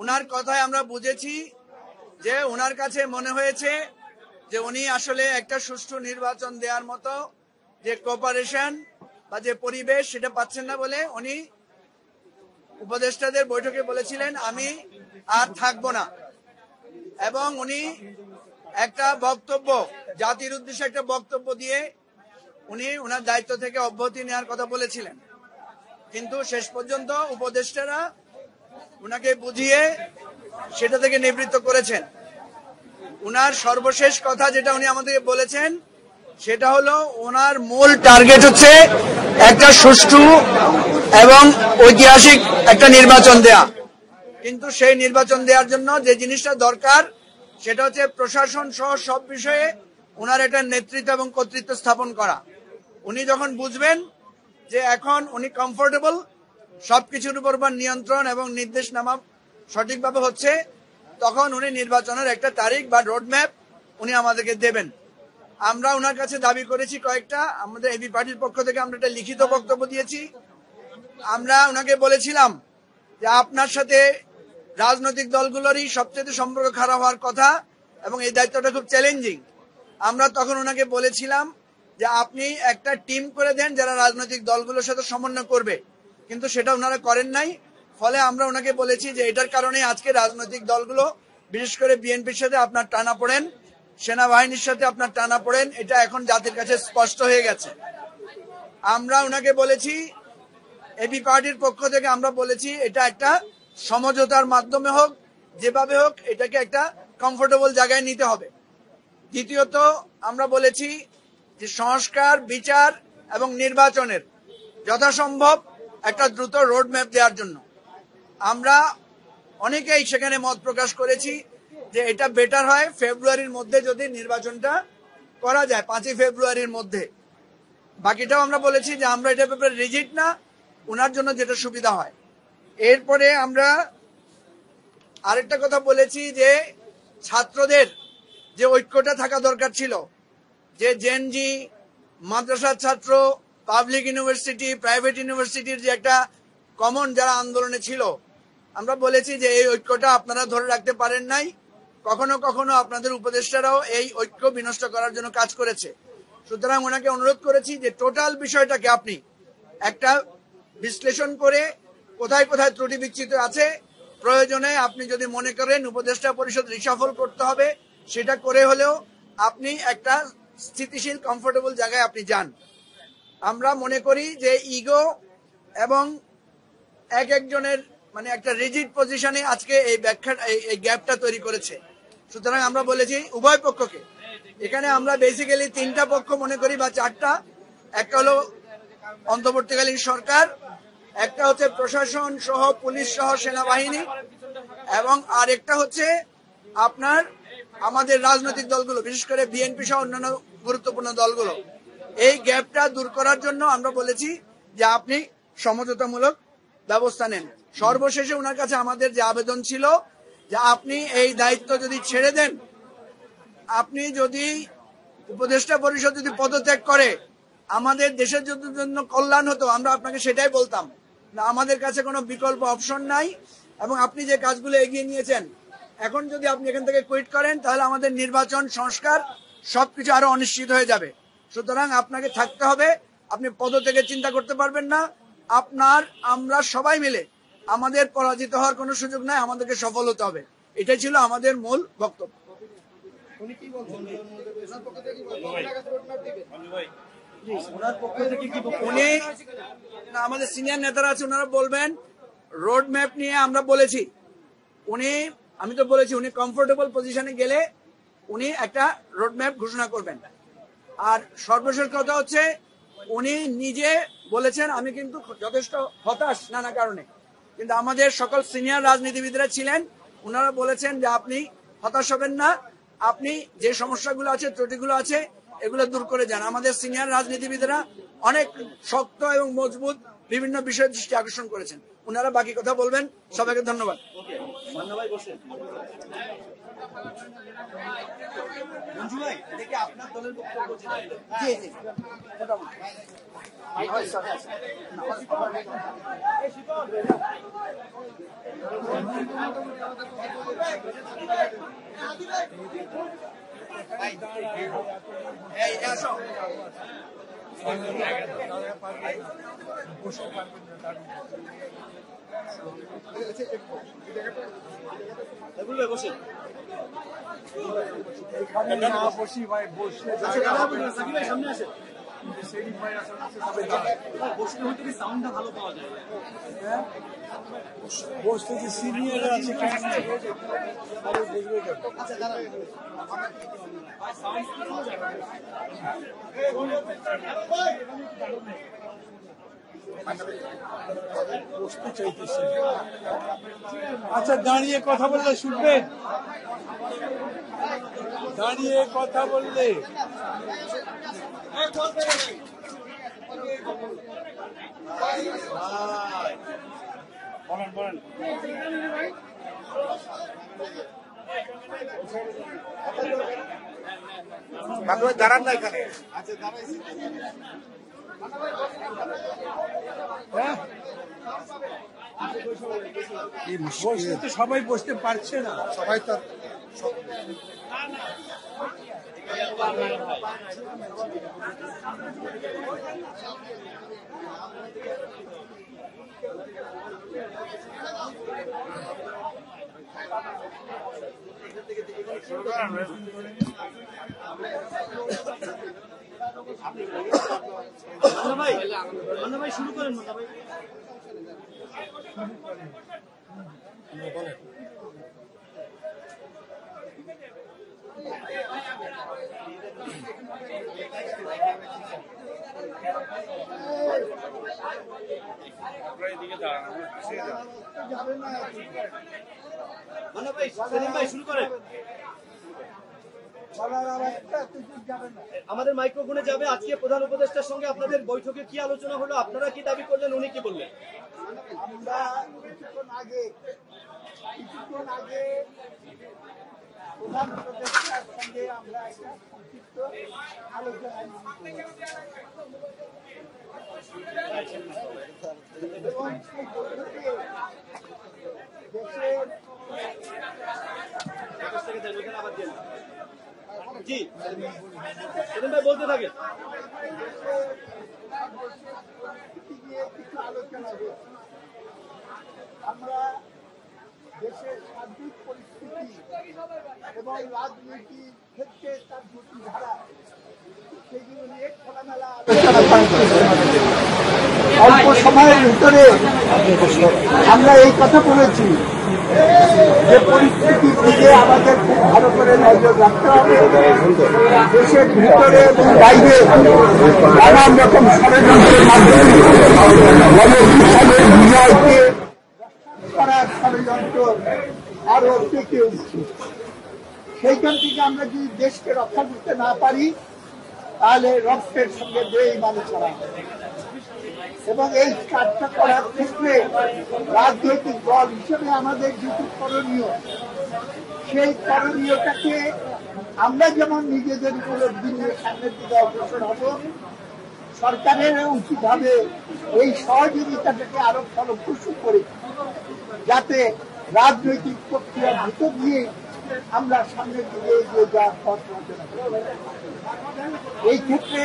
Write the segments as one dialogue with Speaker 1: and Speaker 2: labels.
Speaker 1: উনার কথায় আমরা বুঝেছি যে উনার কাছে মনে হয়েছে যে উনি আসলে একটা সুষ্ঠু নির্বাচন দেওয়ার মতো যে কোঅপারেশন বা যে পরিবেশ সেটা পাচ্ছেন না বলে উনি উপদেষ্টাদের বৈঠকে বলেছিলেন আমি আর থাকবো না, এবং উনি একটা বক্তব্য জাতির উদ্দেশ্যে একটা বক্তব্য দিয়ে উনি ওনার দায়িত্ব থেকে অব্যাহতি নেওয়ার কথা বলেছিলেন। কিন্তু শেষ পর্যন্ত উপদেষ্টারা উনাকে বুঝিয়ে সেটা থেকে নিবৃত্ত করেছেন। উনার সর্বশেষ কথা যেটা উনি আমাদেরকে বলেছেন সেটা হলো ওনার মূল টার্গেট হচ্ছে একটা সুষ্ঠু এবং ঐতিহাসিক একটা নির্বাচন দেয়া। কিন্তু সেই নির্বাচন দেওয়ার জন্য যে জিনিসটা দরকার সেটা হচ্ছে প্রশাসন সহ সব বিষয়ে ওনার একটা নেতৃত্ব এবং কর্তৃত্ব স্থাপন করা। উনি যখন বুঝবেন যে এখন উনি কমফোর্টেবল, সবকিছুর উপর নিয়ন্ত্রণ এবং নির্দেশনামা সঠিকভাবে হচ্ছে, তখন উনি নির্বাচনের একটা তারিখ বা রোডম্যাপ উনি আমাদেরকে দেবেন। আমরা ওনার কাছে দাবি করেছি কয়েকটা, আমাদের এবি পার্টির পক্ষ থেকে আমরা একটা লিখিত বক্তব্য দিয়েছি। আমরা ওনাকে বলেছিলাম যে আপনার সাথে রাজনৈতিক দলগুলোরই সবচেয়ে সম্পর্ক খারাপ হওয়ার কথা এবং এই দায়িত্বটা খুব চ্যালেঞ্জিং। আমরা তখন ওনাকে বলেছিলাম যে আপনি একটা টিম করে দেন যারা রাজনৈতিক দলগুলোর সাথে সমন্বয় করবে, কিন্তু সেটা ওনারা করেন নাই। ফলে আমরা ওনাকে বলেছি যে এটার কারণে আজকে রাজনৈতিক দলগুলো বিশেষ করে বিএনপির সাথে আপনার টানা পড়েন, সেনাবাহিনীর সাথে আপনার টানা পড়েন, এটা এখন জাতির কাছে স্পষ্ট হয়ে গেছে। আমরা ওনাকে বলেছি, এবি পার্টির পক্ষ থেকে আমরা বলেছি এটা একটা সমঝোতার মাধ্যমে হোক, যেভাবে হোক এটাকে একটা কমফোর্টেবল জায়গায় নিতে হবে। দ্বিতীয়ত আমরা বলেছি যে সংস্কার, বিচার এবং নির্বাচনের যথাসম্ভব একটা দ্রুত রোড ম্যাপ দেওয়ার জন্য আমরা অনেকেই সেখানে মত প্রকাশ করেছি যে এটা বেটার হয় ফেব্রুয়ারির মধ্যে যদি নির্বাচনটা করা যায়, 5ই ফেব্রুয়ারির মধ্যে। বাকিটাও আমরা বলেছি যে আমরা এটা ব্যাপারে রিজিড না, ওনার জন্য যেটা সুবিধা হয়। এরপরে আমরা আরেকটা কথা বলেছি যে ছাত্রদের যে ঐক্যটা থাকা দরকার ছিল, যে জেনজি, মাদ্রাসার ছাত্র, পাবলিক ইউনিভার্সিটি, প্রাইভেট ইউনিভার্সিটির যে একটা কমন যারা আন্দোলনে ছিল, আমরা বলেছি যে এই ঐক্যটা আপনারা ধরে রাখতে পারেন নাই, কখনো কখনো আপনাদের উপদেষ্টারাও এই ঐক্য বিনষ্ট করার জন্য কাজ করেছে। সুতরাং ওনাকে অনুরোধ করেছি যে টোটাল বিষয়টাকে আপনি একটা বিশ্লেষণ করে কোথায় কোথায় ত্রুটি বিচ্যুতি আছে, প্রয়োজনে আপনি যদি মনে করেন উপদেষ্টা পরিষদ রিশাফল করতে হবে সেটা করে হলেও আপনি একটা স্থিতিশীল কমফোর্টেবল জায়গায় আপনি যান। আমরা মনে করি যে ইগো এবং এক একজনের মানে একটা রিজিড পজিশনে আজকে এই ব্যাখ্যা এই গ্যাপটা তৈরি করেছে। সুতরাং আমরা বলেছি উভয় পক্ষকে, এখানে আমরা বেসিক্যালি 3টা পক্ষ মনে করি বা 4টা। একটা হলো অন্তর্বর্তীকালীন সরকার, একটা হচ্ছে প্রশাসন সহ পুলিশ সহ সেনাবাহিনী, এবং আরেকটা হচ্ছে আপনার আমাদের রাজনৈতিক দলগুলো, বিশেষ করে বিএনপি সহ অন্যান্য গুরুত্বপূর্ণ দলগুলো। এই গ্যাপটা দূর করার জন্য আমরা বলেছি যে আপনি সমঝোতামূলক ব্যবস্থা নেন। সর্বশেষে ওনার কাছে আমাদের যে আবেদন ছিল যে আপনি এই দায়িত্ব যদি ছেড়ে দেন, আপনি যদি উপদেষ্টা পরিষদ যদি পদত্যাগ করে আমাদের দেশের জন্য কল্যাণ হতো, আমরা আপনাকে সেটাই বলতাম না, আমাদের কাছে কোনো বিকল্প অপশন নাই। এবং আপনি যে কাজগুলো এগিয়ে নিয়েছেন, এখন যদি আপনি এখান থেকে কুইট করেন তাহলে আমাদের নির্বাচন, সংস্কার সবকিছু আরো অনিশ্চিত হয়ে যাবে। সুতরাং আপনাকে থাকতে হবে, আপনি পদত্যাগের চিন্তা করতে পারবেন না। আমরা সবাই মিলে আমাদের পরাজিত হওয়ার কোনো সুযোগ নাই, আমাদেরকে সফল হতে হবে। এটাই ছিল আমাদের মূল বক্তব্য। উনি আমাদের সিনিয়র নেতারা আছে, ওনারা বলবেন। রোড ম্যাপ নিয়ে আমরা বলেছি, আমি তো বলেছি উনি কমফোর্টেবল পজিশনে গেলে উনি একটা রোড ম্যাপ ঘোষণা করবেন। আর সর্বশেষ কথা হচ্ছে উনি নিজে বলেছেন আমি কিন্তু যথেষ্ট হতাশ নানা কারণে, কিন্তু আমাদের সকল সিনিয়র রাজনীতিবিদরা ছিলেন, ওনারা বলেছেন যে আপনি হতাশ হবেন না, আপনি যে সমস্যাগুলো আছে, ত্রুটিগুলো আছে, এগুলো দূর করে যান। আমাদের সিনিয়র রাজনীতিবিদরা অনেক শক্ত এবং মজবুত বিভিন্ন বিষয়ের দৃষ্টি আকর্ষণ করেছেন। ওনারা বাকি কথা বলবেন। সবাইকে ধন্যবাদ। আপনার দলের বক্তব্য এই আসো বসে
Speaker 2: বসি ভাই বসে
Speaker 3: সামনে আসে বসলে হয়তো সাউন্ডটা ভালো পাওয়া যায়।
Speaker 2: বসতে যে সিনিয়র আছে বসতে চাইতেছি। আচ্ছা দাঁড়িয়ে কথা বললে শুনবেন, দাঁড়িয়ে কথা বললে
Speaker 3: বলেন
Speaker 2: দাঁড়ান না এখানে। বসতে তো সবাই বসতে পারছে না, সবাই তো
Speaker 3: ভাই শুরু করেন ভাই। ভাই শুরু করেন। আমাদের মাইক্রোফোনে যাবে। আজকে প্রধান উপদেষ্টার সঙ্গে আপনাদের বৈঠকে কি আলোচনা হলো, আপনারা কি দাবি করলেন, উনি কি বললেন?
Speaker 4: আমরা কিছুক্ষণ আগে প্রধান উপদেষ্টার সঙ্গে আমরা একটা সংক্ষিপ্ত আলোচনা এবং সেই বৈঠকে দেশের
Speaker 3: জি ভাই বলতে থাকে।
Speaker 4: কিছু আলোচনা হয়েছে। আমরা দেশের সার্বিক পরিস্থিতি এবং রাজনৈতিক ক্ষেত্রে তার দুটি ধারা সেগুলো নিয়ে খোলামেলা অল্প সময়ের ভিতরে আমরা এই কথা বলেছি যে পরিস্থিতি দিকে আমাদের খুব ভালো করে নজর রাখতে হবে। দেশের ভিতরে এবং বাইরে নানান রকম ষড়যন্ত্রের মাধ্যমে বিজয়কে করার ষড়যন্ত্র আরো পেকে উঠছে। সেইখান থেকে আমরা যদি দেশকে রক্ষা করতে না পারি তাহলে রক্তের সঙ্গে বেঈমানি ছাড়া এবং এই কাজটা করার ক্ষেত্রে রাজনৈতিক দল হিসেবে আমাদের যেটি করণীয় সেই করণীয়টাকে আমরা যেমন নিজেদের উপলব্ধি নিয়ে সামনের দিকে অগ্রসর হব, সরকারের উচিত হবে এই সহযোগিতাটাকে আরো ফলপ্রসূ করে যাতে রাজনৈতিক প্রক্রিয়ার ভিতর দিয়ে আমরা সামনের দিকে এগিয়ে যাওয়ার পথ রচনা করি। এই ক্ষেত্রে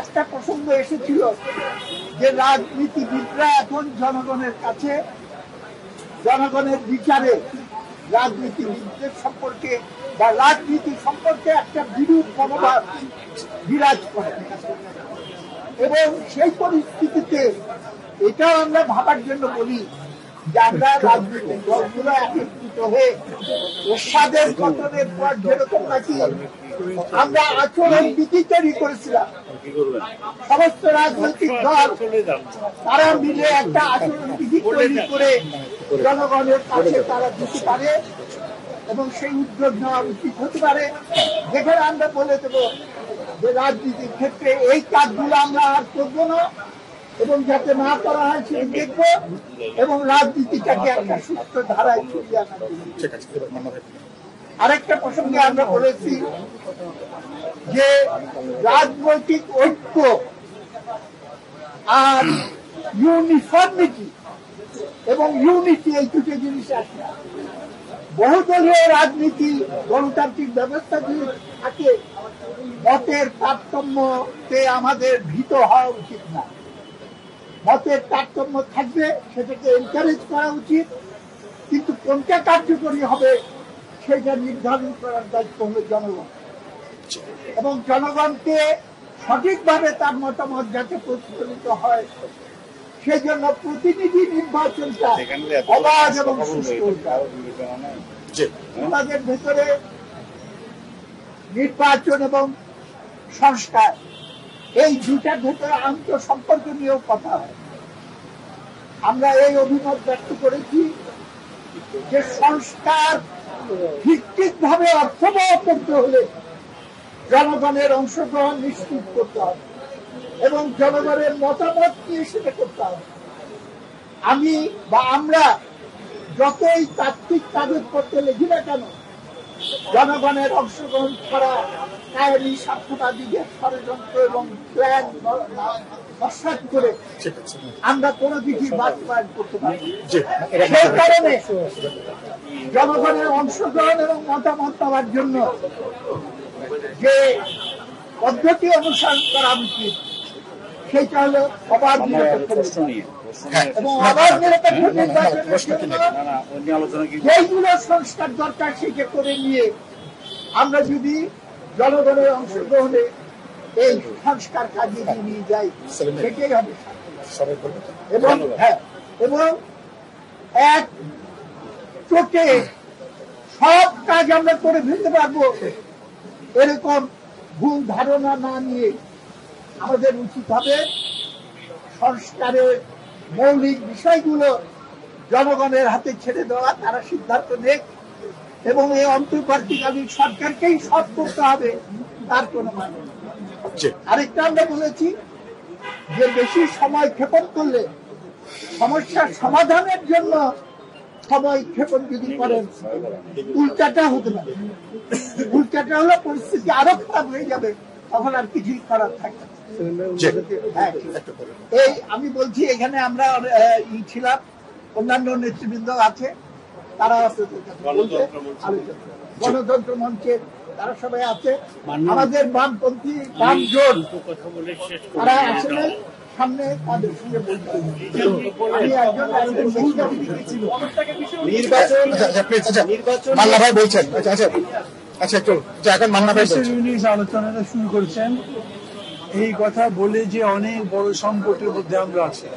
Speaker 4: একটা প্রসঙ্গ এসেছিল যে রাজনীতিবিদরা এখন জনগণের কাছে জনগণের বিচারে রাজনীতিবিদদের সম্পর্কে বা রাজনীতি সম্পর্কে একটা বিরূপ মনোভাব বিরাজ করে এবং সেই পরিস্থিতিতে এটাও আমরা ভাবার জন্য বলি যে আমরা রাজনৈতিক দলগুলো একত্রিত হয়ে এরশাদের পতনের পর যেরকম নাকি আমরা আচরণ বিধি তৈরি করেছিলাম, সমস্ত রাজনৈতিক দল তারা মিলে একটা আচরণ বিধি তৈরি করে জনগণের কাছে তারা দিতে পারে এবং সেই উদ্যোগ নেওয়া উচিত হতে পারে, যেখানে আমরা বলে দেব যে রাজনীতির ক্ষেত্রে এই কাজগুলো আমরা আর করবো না এবং যাতে না করা হয় সেটা দেখব এবং রাজনীতিটাকে একটা সুস্থ ধারায় ফিরিয়ে আনার জন্য। আরেকটা প্রসঙ্গে আমরা বলেছি যে রাজনৈতিক ঐক্য আর ইউনিফর্মিটি এবং ইউনিটি এই দুটো জিনিস আছে। বহুদলীয় রাজনীতি গণতান্ত্রিক ব্যবস্থা যদি থাকে, মতের তারতম্যতে আমাদের ভীত হওয়া উচিত না। মতের তারতম্য থাকবে, সেটাকে এনকারেজ করা উচিত, কিন্তু কোনটা কার্যকরী হবে সেটা নির্ধারণ করার দায়িত্ব হলো জনগণ, এবং জনগণকে সঠিকভাবে তার মতামত যাতে প্রতিফলিত হয় সেই জন্য প্রতিনিধি নির্বাচনটা অবাধ এবং সুষ্ঠু হতে হবে। আমাদের ভেতরে নির্বাচন এবং সংস্কার এই দুটার ভেতরে আন্তঃসম্পর্ক নিয়েও কথা হয়। আমরা এই অভিমত ব্যক্ত করেছি যে সংস্কার ভিত্তিকভাবে অর্থবহ করতে হলে জনগণের অংশগ্রহণ নিশ্চিত করতে হবে এবং জনগণের মতামত নিয়ে সেটা করতে হবে। আমি বা আমরা যতই তাত্ত্বিক কাগজপত্র লিখি না কেন, জনগণের অংশগ্রহণ ছাড়া কায়েমি স্বার্থবাদীদের ষড়যন্ত্র এবং প্ল্যান নস্যাৎ করে আমরা কোনো কিছুই বাস্তবায়ন করতে পারি। সেই কারণে জনগণের অংশগ্রহণ এবং মতামত পাওয়ার জন্য যে পদ্ধতি অনুসরণ করা উচিত সেটা হলো অবাধ নিরপেক্ষ এবং অবাধ নিরপেক্ষ নির্বাচনের জন্য যেইগুলো সংস্কার দরকার সেটা করে নিয়ে আমরা যদি জনগণের অংশগ্রহণে এই সংস্কার কাজে নিয়ে যাই সেটাই হবে। এবং এক চোখে সব কাজ আমরা করে ফেলতে পারবো এরকম ভুল ধারণা না নিয়ে আমাদের উচিত হবে সংস্কারের মৌলিক বিষয়গুলো জনগণের হাতে ছেড়ে দেওয়া, তারা সিদ্ধান্ত নেই এবং এই অন্তর্বর্তীকালীন সরকারকেই সব করতে হবে, তার কোনো মানে নেই। আরেকটা আমরা বলেছি যে বেশি সময় ক্ষেপণ করলে সমস্যার সমাধানের জন্য সময় ক্ষেপণ যদি করেন উল্টাটা হতে পারে। উল্টাটা হলো পরিস্থিতি আরো খারাপ হয়ে যাবে, তখন আর কিছুই করার থাকবে না। এই আমি বলছি এখানে আমরা ছিলাম, অন্যান্য নেতৃবৃন্দ আছে, তারা গণতন্ত্র মঞ্চের তারা সবাই আছে, আমাদের বামপন্থী বাম জোট তারা আসলে সামনে তাদের সঙ্গে বলতে
Speaker 2: আলোচনাটা শুরু করেছেন এই কথা বলে যে অনেক বড় সংকটের মধ্যে আমরা আছি।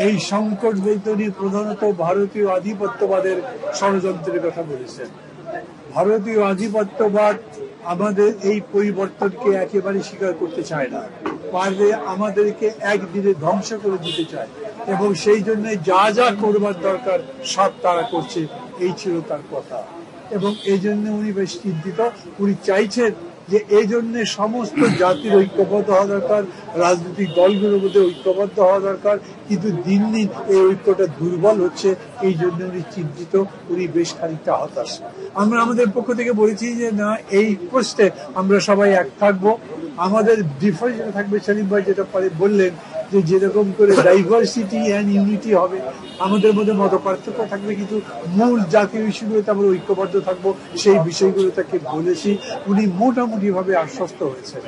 Speaker 2: এই সংকট তৈরি প্রধানত ভারতীয় আধিপত্যবাদের ষড়যন্ত্রের কথা বলেছেন। ভারতীয় আধিপত্যবাদ আমাদের এই পরিবর্তনকে একেবারে স্বীকার করতে চায় না, পারলে আমাদেরকে একদিনে ধ্বংস করে দিতে চায় এবং সেই জন্য যা যা করবার দরকার সব তারা করছে, এই ছিল তার কথা। এবং এই জন্য উনি বেশ চিন্তিত। উনি চাইছেন যে এই জন্য সমস্ত জাতির ঐক্যবদ্ধ হওয়া দরকার, রাজনৈতিক দলগুলোর মধ্যে ঐক্যবদ্ধ হওয়া দরকার, কিন্তু দিন দিন এই ঐক্যটা দুর্বল হচ্ছে, এই জন্য উনি চিন্তিত, উনি বেশ খানিকটা হতাশ। আমরা আমাদের পক্ষ থেকে বলেছি যে না, এই প্রশ্নে আমরা সবাই এক থাকবো, আমাদের ডিফারেন্স থাকবে। সেলিম ভাই যেটা পরে বললেন যে যেরকম করে ডাইভার্সিটি অ্যান্ড ইউনিটি হবে, আমাদের মধ্যে মত পার্থক্য থাকবে কিন্তু মূল জাতীয় ইস্যুগুলোতে আমরা ঐক্যবদ্ধ থাকবো, সেই বিষয়গুলো তাকে বলেছি। উনি মোটামুটি ভাবে আশ্বস্ত হয়েছেন।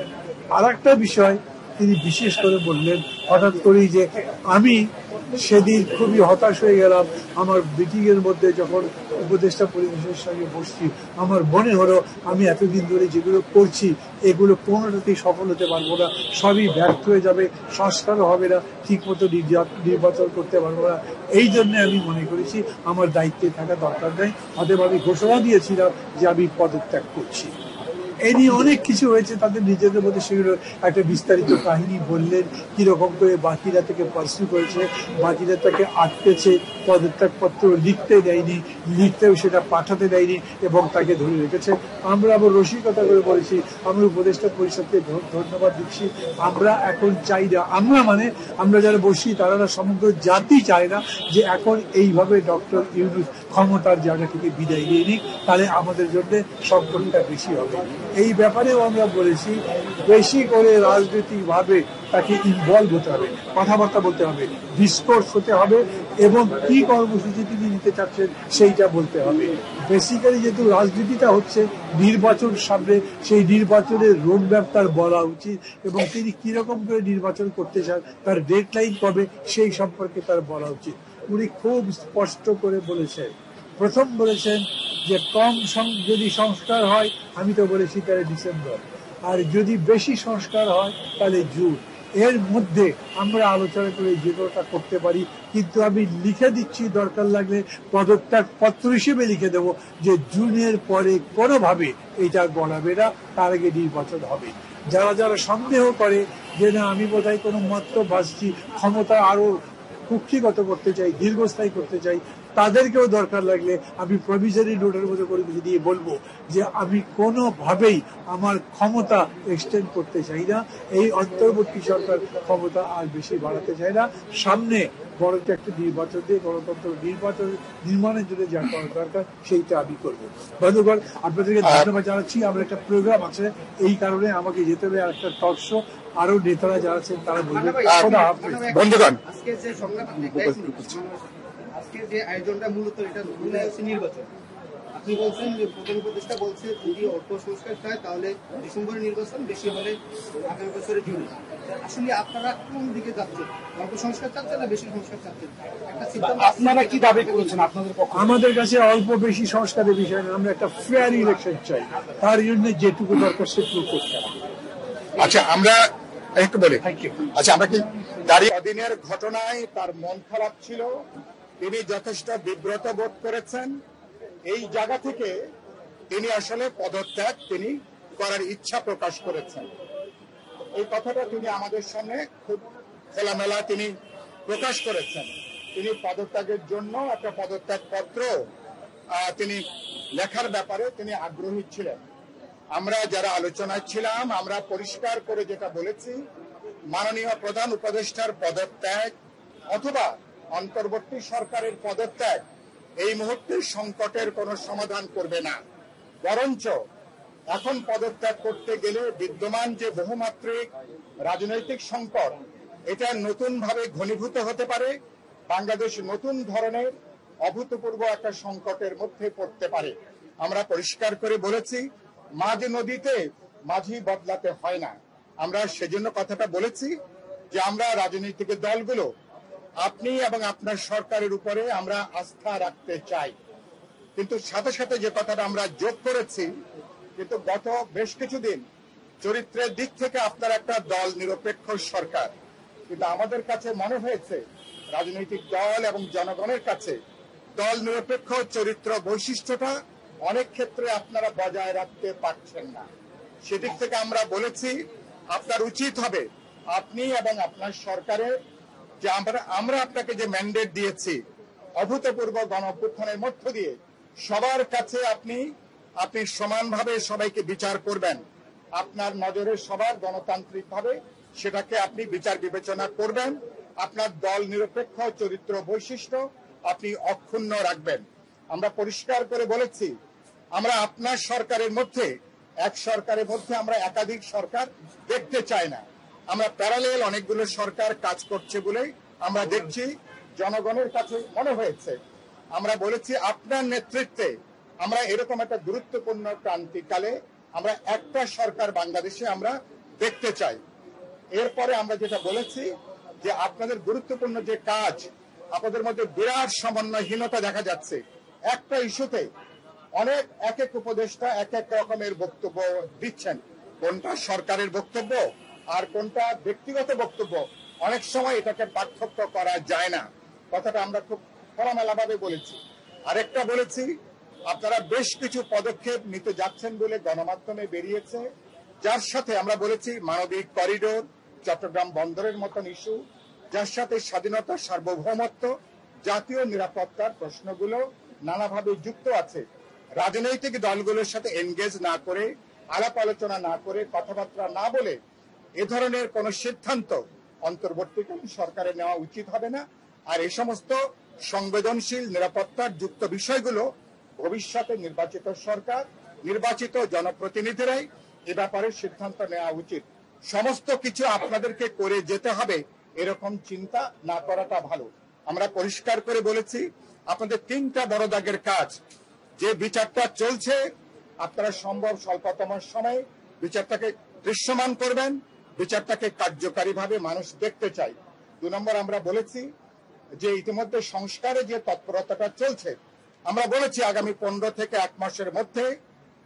Speaker 2: আর একটা বিষয় তিনি বিশেষ করে বললেন হঠাৎ করেই যে আমি সেদিন খুবই হতাশ হয়ে গেলাম আমার মিটিং এর মধ্যে যখন উপদেষ্টা পরিবেশের সঙ্গে বসছি, আমার মনে হলো আমি এতদিন ধরে যেগুলো করছি এগুলো কোনোটাতেই সফল হতে পারবো না, সবই ব্যর্থ হয়ে যাবে, সংস্কারও হবে না, ঠিক মতো নির্বাচন করতে পারবো না। এই জন্য আমি মনে করেছি আমার দায়িত্বে থাকা দরকার নেই, অতএব আমি ঘোষণা দিয়েছিলাম যে আমি পদত্যাগ করছি। এই নিয়ে অনেক কিছু হয়েছে, তাদের নিজেদের মধ্যে সেগুলো একটা বিস্তারিত কাহিনী বললেন, কিরকম করে বাকিরা থেকে পার্সু করেছে, বাকিরা তাকে আটকেছে, পদত্যাগপত্র লিখতে দেয়নি, লিখতেও সেটা পাঠাতে দেয়নি এবং তাকে ধরে রেখেছে। আমরা আবার রসিকতা করে বলেছি, আমরা উপদেষ্টা পরিষদকে ধন্যবাদ দিচ্ছি। আমরা এখন চাই না, আমরা যারা বসি তারা সমগ্র জাতি চায় না যে এখন এইভাবে ডক্টর ইউনূস ক্ষমতার জায়গা থেকে বিদায় নিয়ে নিক, তাহলে আমাদের জন্য সংকটটা বেশি হবে। এই ব্যাপারেও আমরা বলেছি বেশি করে রাজনৈতিক ভাবে তাকে ইনভলভ হতে হবে, কথাবার্তা বলতে হবে, ডিসকোর্স হতে হবে এবং কি কর্মসূচি তিনি নিতে চাচ্ছেন সেইটা বলতে হবে। বেসিক্যালি যেহেতু রাজনীতিটা হচ্ছে নির্বাচন সামনে, সেই নির্বাচনের রোডম্যাপ তার বলা উচিত এবং তিনি কিরকম করে নির্বাচন করতে চান, তার ডেডলাইন কবে সেই সম্পর্কে তার বলা উচিত। উনি খুব স্পষ্ট করে বলেছেন, প্রথম বলেছেন যে যদি সংস্কার হয়, আমি তো বলেছি তাহলে ডিসেম্বর, আর যদি বেশি সংস্কার হয় তাহলে জুন। এর মধ্যে আমরা আলোচনা করে যে কোনোটা করতে পারি, কিন্তু আমি লিখে দিচ্ছি, দরকার লাগলে পদত্যাগ পত্র হিসেবে লিখে দেব যে জুনের পরে কোনোভাবে এটা গড়াবে না, তার আগে নির্বাচন হবে। যারা যারা সন্দেহ করে যে না আমি বোধহয় কোনো মত্ত ভাসছি, ক্ষমতা আরো কুক্ষিগত করতে চাই, দীর্ঘস্থায়ী করতে চাই, তাদেরকেও দরকার লাগলে আমি প্রভিজনারি নোটের মধ্যে করে দিয়ে বলবো যে আমি কোনোভাবেই আমার ক্ষমতা এক্সটেন্ড করতে চাই না, এই অন্তর্বর্তী সরকার ক্ষমতা আর বেশি বাড়াতে চায় না, সামনে বড় একটা নির্বাচন দিয়ে গণতন্ত্র নির্বাচন নির্মাণের জন্য যা করা দরকার সেইটা আমি করবো। বন্ধুগণ, আপনাদেরকে ধন্যবাদ জানাচ্ছি। আমার একটা প্রোগ্রাম আছে, এই কারণে আমাকে যেতে হবে, আর একটা টক শো, আরো নেতারা যারা আছেন তারা বলবেন।
Speaker 5: বন্ধুগণ,
Speaker 3: আজকে যে আজকে যে আয়োজনটা মূলত এটা নির্বাচন, আপনি বলছেন যে প্রধান উপদেষ্টা বলছে যদি অল্প সংস্কার চায় তাহলে ডিসেম্বরের নির্বাচন, বেশি হলে আগামী বছরের জুনে। আসলে আপনারা কোন দিকে যাচ্ছেন? অল্প সংস্কার চাচ্ছেন না বেশি সংস্কার চাচ্ছেন? একটা সিদ্ধান্ত
Speaker 5: আপনারা কি দাবি করেছেন আপনাদের পক্ষে?
Speaker 2: আমাদের কাছে অল্প বেশি সংস্কারের বিষয় না, আমরা একটা ফেয়ার ইলেকশন চাই, তার জন্য যেটুকু দরকার সেটুকু করতে হবে।
Speaker 5: আচ্ছা, আমরা একটু বলি। আচ্ছা, আমরা কি দাঁড়িয়ে দিনের ঘটনায় তার মন খারাপ ছিল, তিনি যথেষ্ট বিব্রত বোধ করেছেন, এই জায়গা থেকে তিনি আসলে পদত্যাগ তিনি করার ইচ্ছা প্রকাশ করেছেন। এই কথাটা তিনি আমাদের সামনে খুব খোলামেলা তিনি প্রকাশ করেছেন। তিনি পদত্যাগের জন্য একটা পদত্যাগ পত্র তিনি লেখার ব্যাপারে তিনি আগ্রহী ছিলেন। আমরা যারা আলোচনায় ছিলাম, আমরা পরিষ্কার করে যেটা বলেছি, মাননীয় প্রধান উপদেষ্টার পদত্যাগ অথবা অন্তর্বর্তী সরকারের পদত্যাগ এই মুহূর্তে সংকটের কোনো সমাধান করবে না, বরঞ্চ এখন পদত্যাগ করতে গেলে বিদ্যমান যে বহুমাত্রিক রাজনৈতিক সংকট এটা নতুন ভাবে ঘনীভূত হতে পারে, বাংলাদেশ নতুন ধরনের অভূতপূর্ব একটা সংকটের মধ্যে পড়তে পারে। আমরা পরিষ্কার করে বলেছি, মাঝ নদীতে মাঝি বদলাতে হয় না। আমরা সেজন্য কথাটা বলেছি যে আমরা রাজনৈতিক দলগুলো, আপনি এবং আপনার সরকারের উপরে আমরা আস্থা রাখতে চাই, কিন্তু সাথে সাথে যে কথাটা আমরা যোগ করেছি, কিন্তু গত বেশ কিছুদিন চরিত্রের দিক থেকে আপনার একটা দল নিরপেক্ষ সরকার, কিন্তু আমাদের কাছে মনে হয়েছে রাজনৈতিক দল এবং জনগণের কাছে দল নিরপেক্ষ চরিত্র বৈশিষ্ট্যটা অনেক ক্ষেত্রে আপনারা বজায় রাখতে পারছেন না। সেদিক থেকে আমরা বলেছি আপনার উচিত হবে আপনি এবং আপনার সরকারের যে আমরা আপনাকে যে ম্যান্ডেট দিয়েছি অভূতপূর্ব গণ অভ্যুত্থানের মধ্য দিয়ে সবার কাছে আপনি সমানভাবে সবাইকে বিচার করবেন, আপনার নজরে সবার গণতান্ত্রিক ভাবে সেটাকে আপনি বিচার বিবেচনা করবেন, আপনার দল নিরপেক্ষ চরিত্র বৈশিষ্ট্য আপনি অক্ষুণ্ণ রাখবেন। আমরা পরিষ্কার করে বলেছি আমরা আপনার সরকারের মধ্যে এক সরকারের মধ্যে আমরা একাধিক সরকার দেখতে চাই না। আমরা প্যারালেল অনেকগুলো সরকার কাজ করছে বলে আমরা দেখছি, জনগণের কাছে মনে হয়েছে। আমরা বলেছি আপনার নেতৃত্বে আমরা এরকম একটা গুরুত্বপূর্ণ ক্রান্তিকালে আমরা একটা সরকার বাংলাদেশে আমরা দেখতে চাই। এরপরে আমরা যেটা বলেছি যে আপনাদের গুরুত্বপূর্ণ যে কাজ, আপনাদের মধ্যে বিরাট সমন্বয়হীনতা দেখা যাচ্ছে। একটা ইস্যুতে অনেক এক এক উপদেষ্টা এক এক রকমের বক্তব্য দিচ্ছেন, কোনটা সরকারের বক্তব্য আর কোনটা ব্যক্তিগত বক্তব্য, অনেক সময় এটাকে পার্থক্য করা যায় না। কথাটা আমরা খুব খোলামেলা ভাবে বলেছি। আরেকটা বলেছি আপনারা বেশ কিছু পদক্ষেপ নিতে যাচ্ছেন বলে গণমাধ্যমে বেরিয়েছে, যার সাথে আমরা বলেছি মানবিক করিডোর, চট্টগ্রাম বন্দরের মতন ইস্যু, যার সাথে স্বাধীনতা, সার্বভৌমত্ব, জাতীয় নিরাপত্তার প্রশ্নগুলো নানাভাবে যুক্ত আছে। রাজনৈতিক দলগুলোর সাথে এনগেজ না করে, আলাপ আলোচনা না করে, কথাবার্তা না বলে এ ধরনের কোন সিদ্ধান্ত অন্তর্বর্তীকালীন সরকারের নেওয়া উচিত হবে না। আর এই সমস্ত সংবেদনশীল নিরাপত্তার যুক্ত বিষয়গুলো ভবিষ্যতে নির্বাচিত সরকার, নির্বাচিত জনপ্রতিনিধিরাই এ ব্যাপারে সিদ্ধান্ত নেওয়া উচিত। সমস্ত কিছু আপনাদেরকে করে যেতে হবে এরকম চিন্তা না করাটা ভালো। আমরা পরিষ্কার করে বলেছি আপনাদের 3টা বড় দাগের কাজ। যে বিচারটা চলছে আপনারা সম্ভব স্বল্পতম সময়ে বিচারটাকে দৃশ্যমান করবেন, বিচারটাকে কার্যকারীভাবে মানুষ দেখতে চায়। 2 নম্বর আমরা বলেছি যে ইতিমধ্যে সংস্কারে যে তৎপরতাটা চলছে, আমরা বলেছি আগামী 15 থেকে 1 মাসের মধ্যে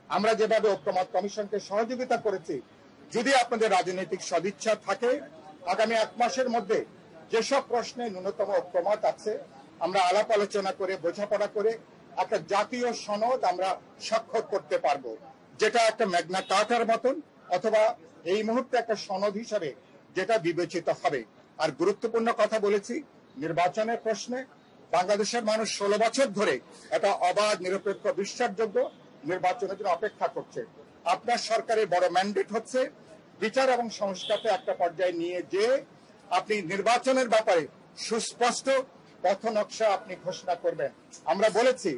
Speaker 5: আমরা যেভাবে ঐক্যমত কমিশনকে সহযোগিতা করেছি, যদি আপনাদের রাজনৈতিক সদিচ্ছা থাকে আগামী 1 মাসের মধ্যে যেসব প্রশ্নে ন্যূনতম ঐক্যমত আছে আমরা আলাপ আলোচনা করে বোঝাপড়া করে একটা জাতীয় সনদ আমরা স্বাক্ষর করতে পারবো, যেটা একটা ম্যাগনা কার্টার মতন অথবা এই মুহূর্তে একটা সনদ হিসাবে যেটা বিবেচিত হবে। আর গুরুত্বপূর্ণ কথা বলেছি নির্বাচনের প্রশ্নে বাংলাদেশের মানুষ 16 বছর ধরে একটা অবাধ নিরপেক্ষ বিশ্বাসযোগ্য নির্বাচনের জন্য অপেক্ষা করছে। আপনার সরকারের বড় ম্যান্ডেট হচ্ছে বিচার এবং সংস্কারকে একটা পর্যায়ে নিয়ে যে আপনি নির্বাচনের ব্যাপারে সুস্পষ্ট পথ নকশা আপনি ঘোষণা করবেন। আমরা বলেছি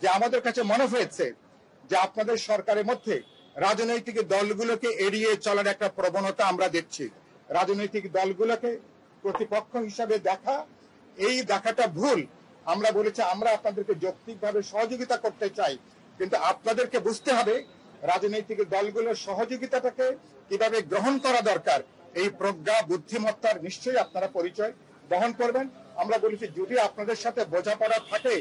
Speaker 5: যে আমাদের কাছে মনে হয়েছে যে আপনাদের সরকারের মধ্যে রাজনৈতিক দলগুলোকে এড়িয়ে চলার একটা প্রবণতা আমরা দেখছি। রাজনৈতিক দলগুলোকে প্রতিপক্ষ হিসাবে দেখা, এই দেখাটা ভুল। আমরা বলেছি আমরা আপনাদেরকে যৌক্তিকভাবে সহযোগিতা করতে চাই, কিন্তু আপনাদেরকে বুঝতে হবে রাজনৈতিক দলগুলোর সহযোগিতাটাকে কিভাবে গ্রহণ করা দরকার, এই প্রজ্ঞা বুদ্ধিমত্তার নিশ্চয়ই আপনারা পরিচয় বহন করবেন। আমরা বলেছি যদি আপনাদের সাথে বোঝাপড়া থাকে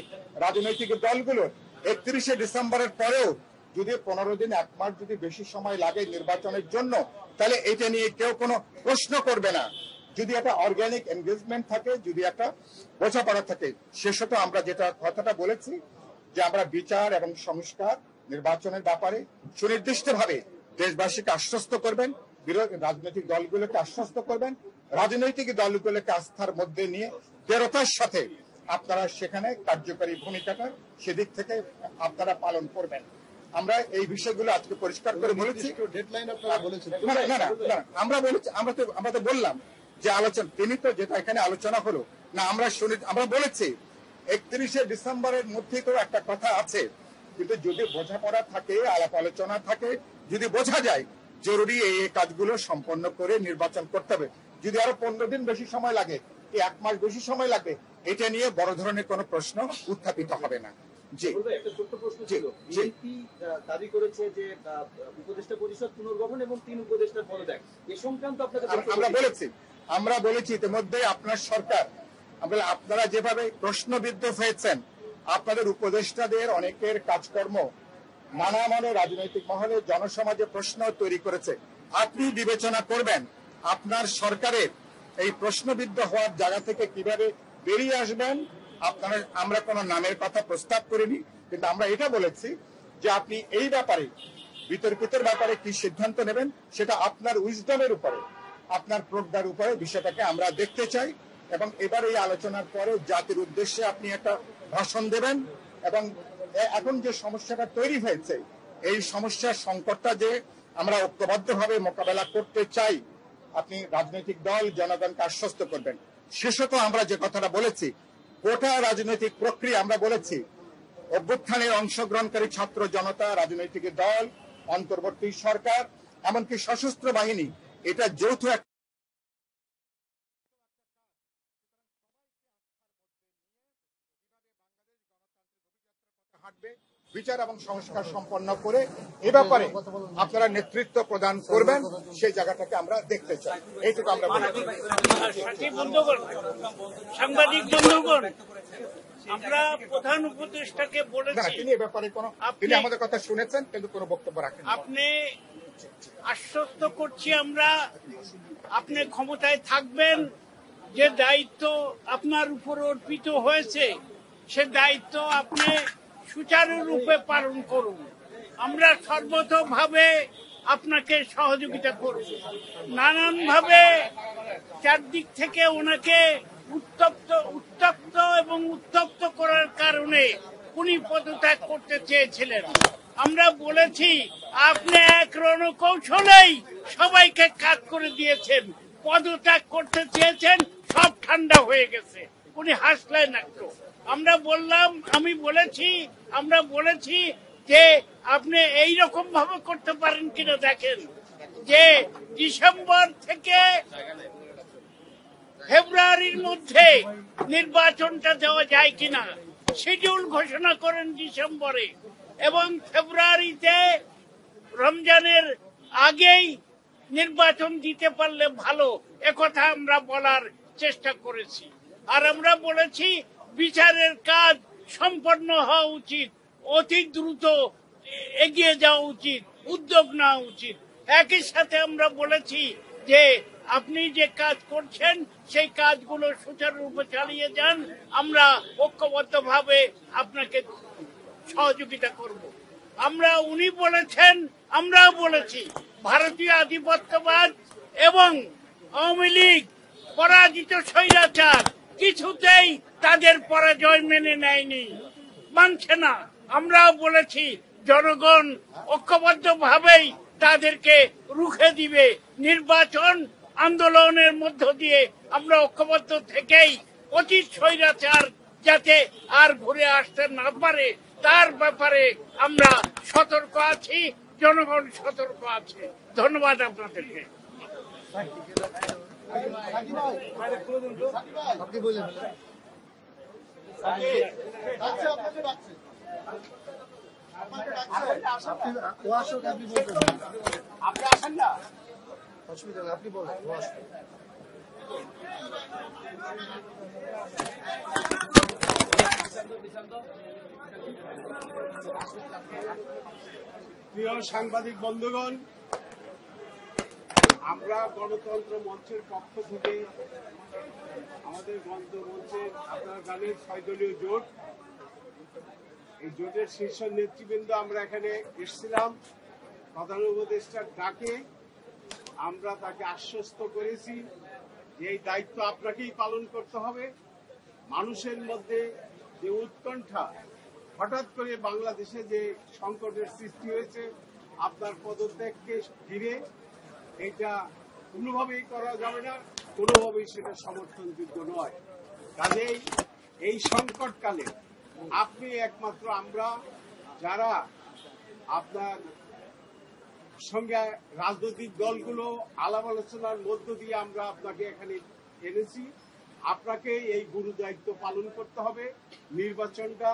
Speaker 5: রাজনৈতিক দলগুলোর 31শে ডিসেম্বরের পরেও যদি 15 দিন 1 মাস যদি বেশি সময় লাগে নির্বাচনের জন্য, তাহলে এটা নিয়ে কেউ কোনো প্রশ্ন করবে না। যদি একটা অর্গানিক এনগেজমেন্ট থাকে, যদি একটা বোঝাপড়া থাকে, শেষত আমরা যেটা কথাটা বলেছি যে আমরা বিচার এবং সংস্কার নির্বাচনের ব্যাপারে সুনির্দিষ্টভাবে দেশবাসীকে আশ্বস্ত করবেন, রাজনৈতিক দলগুলোকে আশ্বস্ত করবেন, রাজনৈতিক দলগুলোকে আস্থার মধ্যে নিয়ে দৃঢ়তার সাথে আপনারা সেখানে কার্যকরী ভূমিকাটা সেদিক থেকে আপনারা পালন করবেন। আমরা এই বিষয়গুলো আজকে পরিষ্কার করে বলেছি। আমরা তো বললাম যে আলোচনা, তিনি তো যেটা এখানে আলোচনা হলো না, আমরা বলেছি 31শে ডিসেম্বরের মধ্যেই তো একটা কথা আছে, কিন্তু যদি বোঝাপড়া থাকে, আলাপ আলোচনা থাকে, যদি বোঝা যায় জরুরি এই কাজগুলো সম্পন্ন করে নির্বাচন করতে হবে, যদি আরো 15 দিন বেশি সময় লাগে কি 1 মাস বেশি সময় লাগবে, এটা নিয়ে বড় ধরনের কোনো প্রশ্ন উত্থাপিত হবে না। জি,
Speaker 6: একটা ছোট্ট প্রশ্ন ছিল। বিএনপি দাবি করেছে যে উপদেষ্টা পরিষদ পুনর্গঠন এবং 3 উপদেষ্টার পদত্যাগ, এ সংক্রান্ত আপনাদের
Speaker 5: আমরা বলেছি ইতিমধ্যে আপনার সরকার, আপনারা যেভাবে প্রশ্নবিদ্ধ হয়েছেন, আপনাদের উপদেষ্টাদের অনেকের কাজকর্ম নানা মানে রাজনৈতিক মহলে জনসমাজে প্রশ্ন তৈরি করেছে। আপনি বিবেচনা করবেন আপনার সরকারের এই প্রশ্নবিদ্ধ হওয়ার জায়গা থেকে কিভাবে বেরিয়ে আসবেন। আপনারা, আমরা কোনো নামের কথা প্রস্তাব করিনি, কিন্তু আমরা এটা বলেছি যে আপনি এই ব্যাপারে বিতর্কিতের ব্যাপারে কি সিদ্ধান্ত নেবেন সেটা আপনার উইজডমের উপরে, আপনার প্রজ্ঞার উপরে বিষয়টাকে আমরা দেখতে চাই। এবং এবার এই আলোচনার পরে জাতির উদ্দেশ্যে আপনি একটা ভাষণ দেবেন এবং এখন যে সমস্যাটা তৈরি হয়েছে এই সমস্যার সংকটটা যে আমরা ঐক্যবদ্ধভাবে মোকাবেলা করতে চাই, আপনি রাজনৈতিক দল জনগণকে আশ্বস্ত করবেন। শেষত আমরা যে কথাটা বলেছি, গোটা রাজনৈতিক প্রক্রিয়া, আমরা বলেছি অভ্যুত্থানের অংশগ্রহণকারী ছাত্র জনতা, রাজনৈতিক দল, অন্তর্বর্তী সরকার, এমনকি সশস্ত্র বাহিনী, এটা যৌথ হাঁটবে, বিচার এবং সংস্কার সম্পন্ন করে এ ব্যাপারে আপনারা নেতৃত্ব প্রদান করবেন, সেই জায়গাটাকে আমরা দেখতে চাই। এইটুকু আমরা
Speaker 7: সাংবাদিক বন্ধুগণ, আমরা প্রধান উপদেষ্টাকে বলেছি,
Speaker 5: তিনি এ ব্যাপারে তিনি আমাদের কথা শুনেছেন কিন্তু কোনো বক্তব্য রাখেন।
Speaker 7: আপনি আশ্বস্ত করছি আমরা, আপনি ক্ষমতায় থাকবেন, যে দায়িত্ব আপনার উপর অর্পিত হয়েছে সে দায়িত্ব আপনি সুচারুরূপে পালন করুন। আমরা সর্বতভাবে আপনাকে সহযোগিতা করব। নানানভাবে চারদিক থেকে ওনাকে উত্তপ্ত এবং উত্তপ্ত করার কারণে উনি পদত্যাগ করতে চেয়েছিলেন। আমরা বলেছি আপনি এক রণকৌশলেই সবাইকে কাজ করে দিয়েছেন, পদত্যাগ করতে চেয়েছেন, সব ঠান্ডা হয়ে গেছে, উনি হাসলেন একটু। আমরা বলেছি যে আপনি এইরকম ভাবে করতে পারেন কিনা দেখেন। যে ডিসেম্বর থেকে ফেব্রুয়ারির মধ্যে নির্বাচনটা দেওয়া যায় কিনা। শিডিউল ঘোষণা করেন ডিসেম্বরে এবং ফেব্রুয়ারিতে রমজানের আগেই নির্বাচন দিতে পারলে ভালো, একথা আমরা বলার চেষ্টা করেছি। আর আমরা বলেছি বিচারের কাজ সম্পন্ন হওয়া উচিত, অতি দ্রুত এগিয়ে যাওয়া উচিত, উদ্যোগ নেওয়া উচিত। একই সাথে আমরা বলেছি যে আপনি যে কাজ করছেন সেই কাজগুলো সুচারুরূপে চালিয়ে যান, আমরা ঐক্যবদ্ধভাবে আপনাকে সহযোগিতা করব। উনি বলেছেন, আমরাও বলেছি ভারতীয় আধিপত্যবাদ এবং আওয়ামী লীগ পরাজিত স্বৈরাচার কিছুতেই তাদের পরাজয় মেনে নেয়নি, মানছে না। আমরাও বলেছি জনগণ ঐক্যবদ্ধভাবেই তাদেরকে রুখে দিবে। নির্বাচন আন্দোলনের মধ্য দিয়ে আমরা ঐক্যবদ্ধ থেকেই অতীত স্বৈরাচার যাতে আর ঘুরে আসতে না পারে তার ব্যাপারে আমরা সতর্ক আছি, জনগণ সতর্ক আছে। ধন্যবাদ আপনাদেরকে।
Speaker 3: আপনি বলেন।
Speaker 7: আপনি আসেন না,
Speaker 3: অসুবিধা নেই, আপনি বলেন।
Speaker 8: প্রিয় সাংবাদিক বন্ধুগণ, আমরা গণতন্ত্র মঞ্চের পক্ষ থেকে আমাদের গণতন্ত্র মঞ্চের আপনারা জানেন 6 দলীয় জোট, এই জোটের শীর্ষ নেতৃবৃন্দ আমরা এখানে এসেছিলাম। প্রধান উপদেষ্টার ডাকে আমরা তাকে আশ্বস্ত করেছি যে এই দায়িত্ব আপনাকেই পালন করতে হবে। মানুষের মধ্যে যে উৎকণ্ঠা, হঠাৎ করে বাংলাদেশে যে সংকটের সৃষ্টি হয়েছে আপনার পদত্যাগকে ঘিরে, এটা কোনোভাবেই করা যাবে না, কোনোভাবেই সেটা সমর্থনযোগ্য নয়। কাজেই এই সংকটকালে আপনি একমাত্র, আমরা যারা আপনার সঙ্গে রাজনৈতিক দলগুলো আলাপ আলোচনার মধ্য দিয়ে আমরা আপনাকে এখানে এনেছি, আপনাকে এই গুরু দায়িত্ব পালন করতে হবে। নির্বাচনটা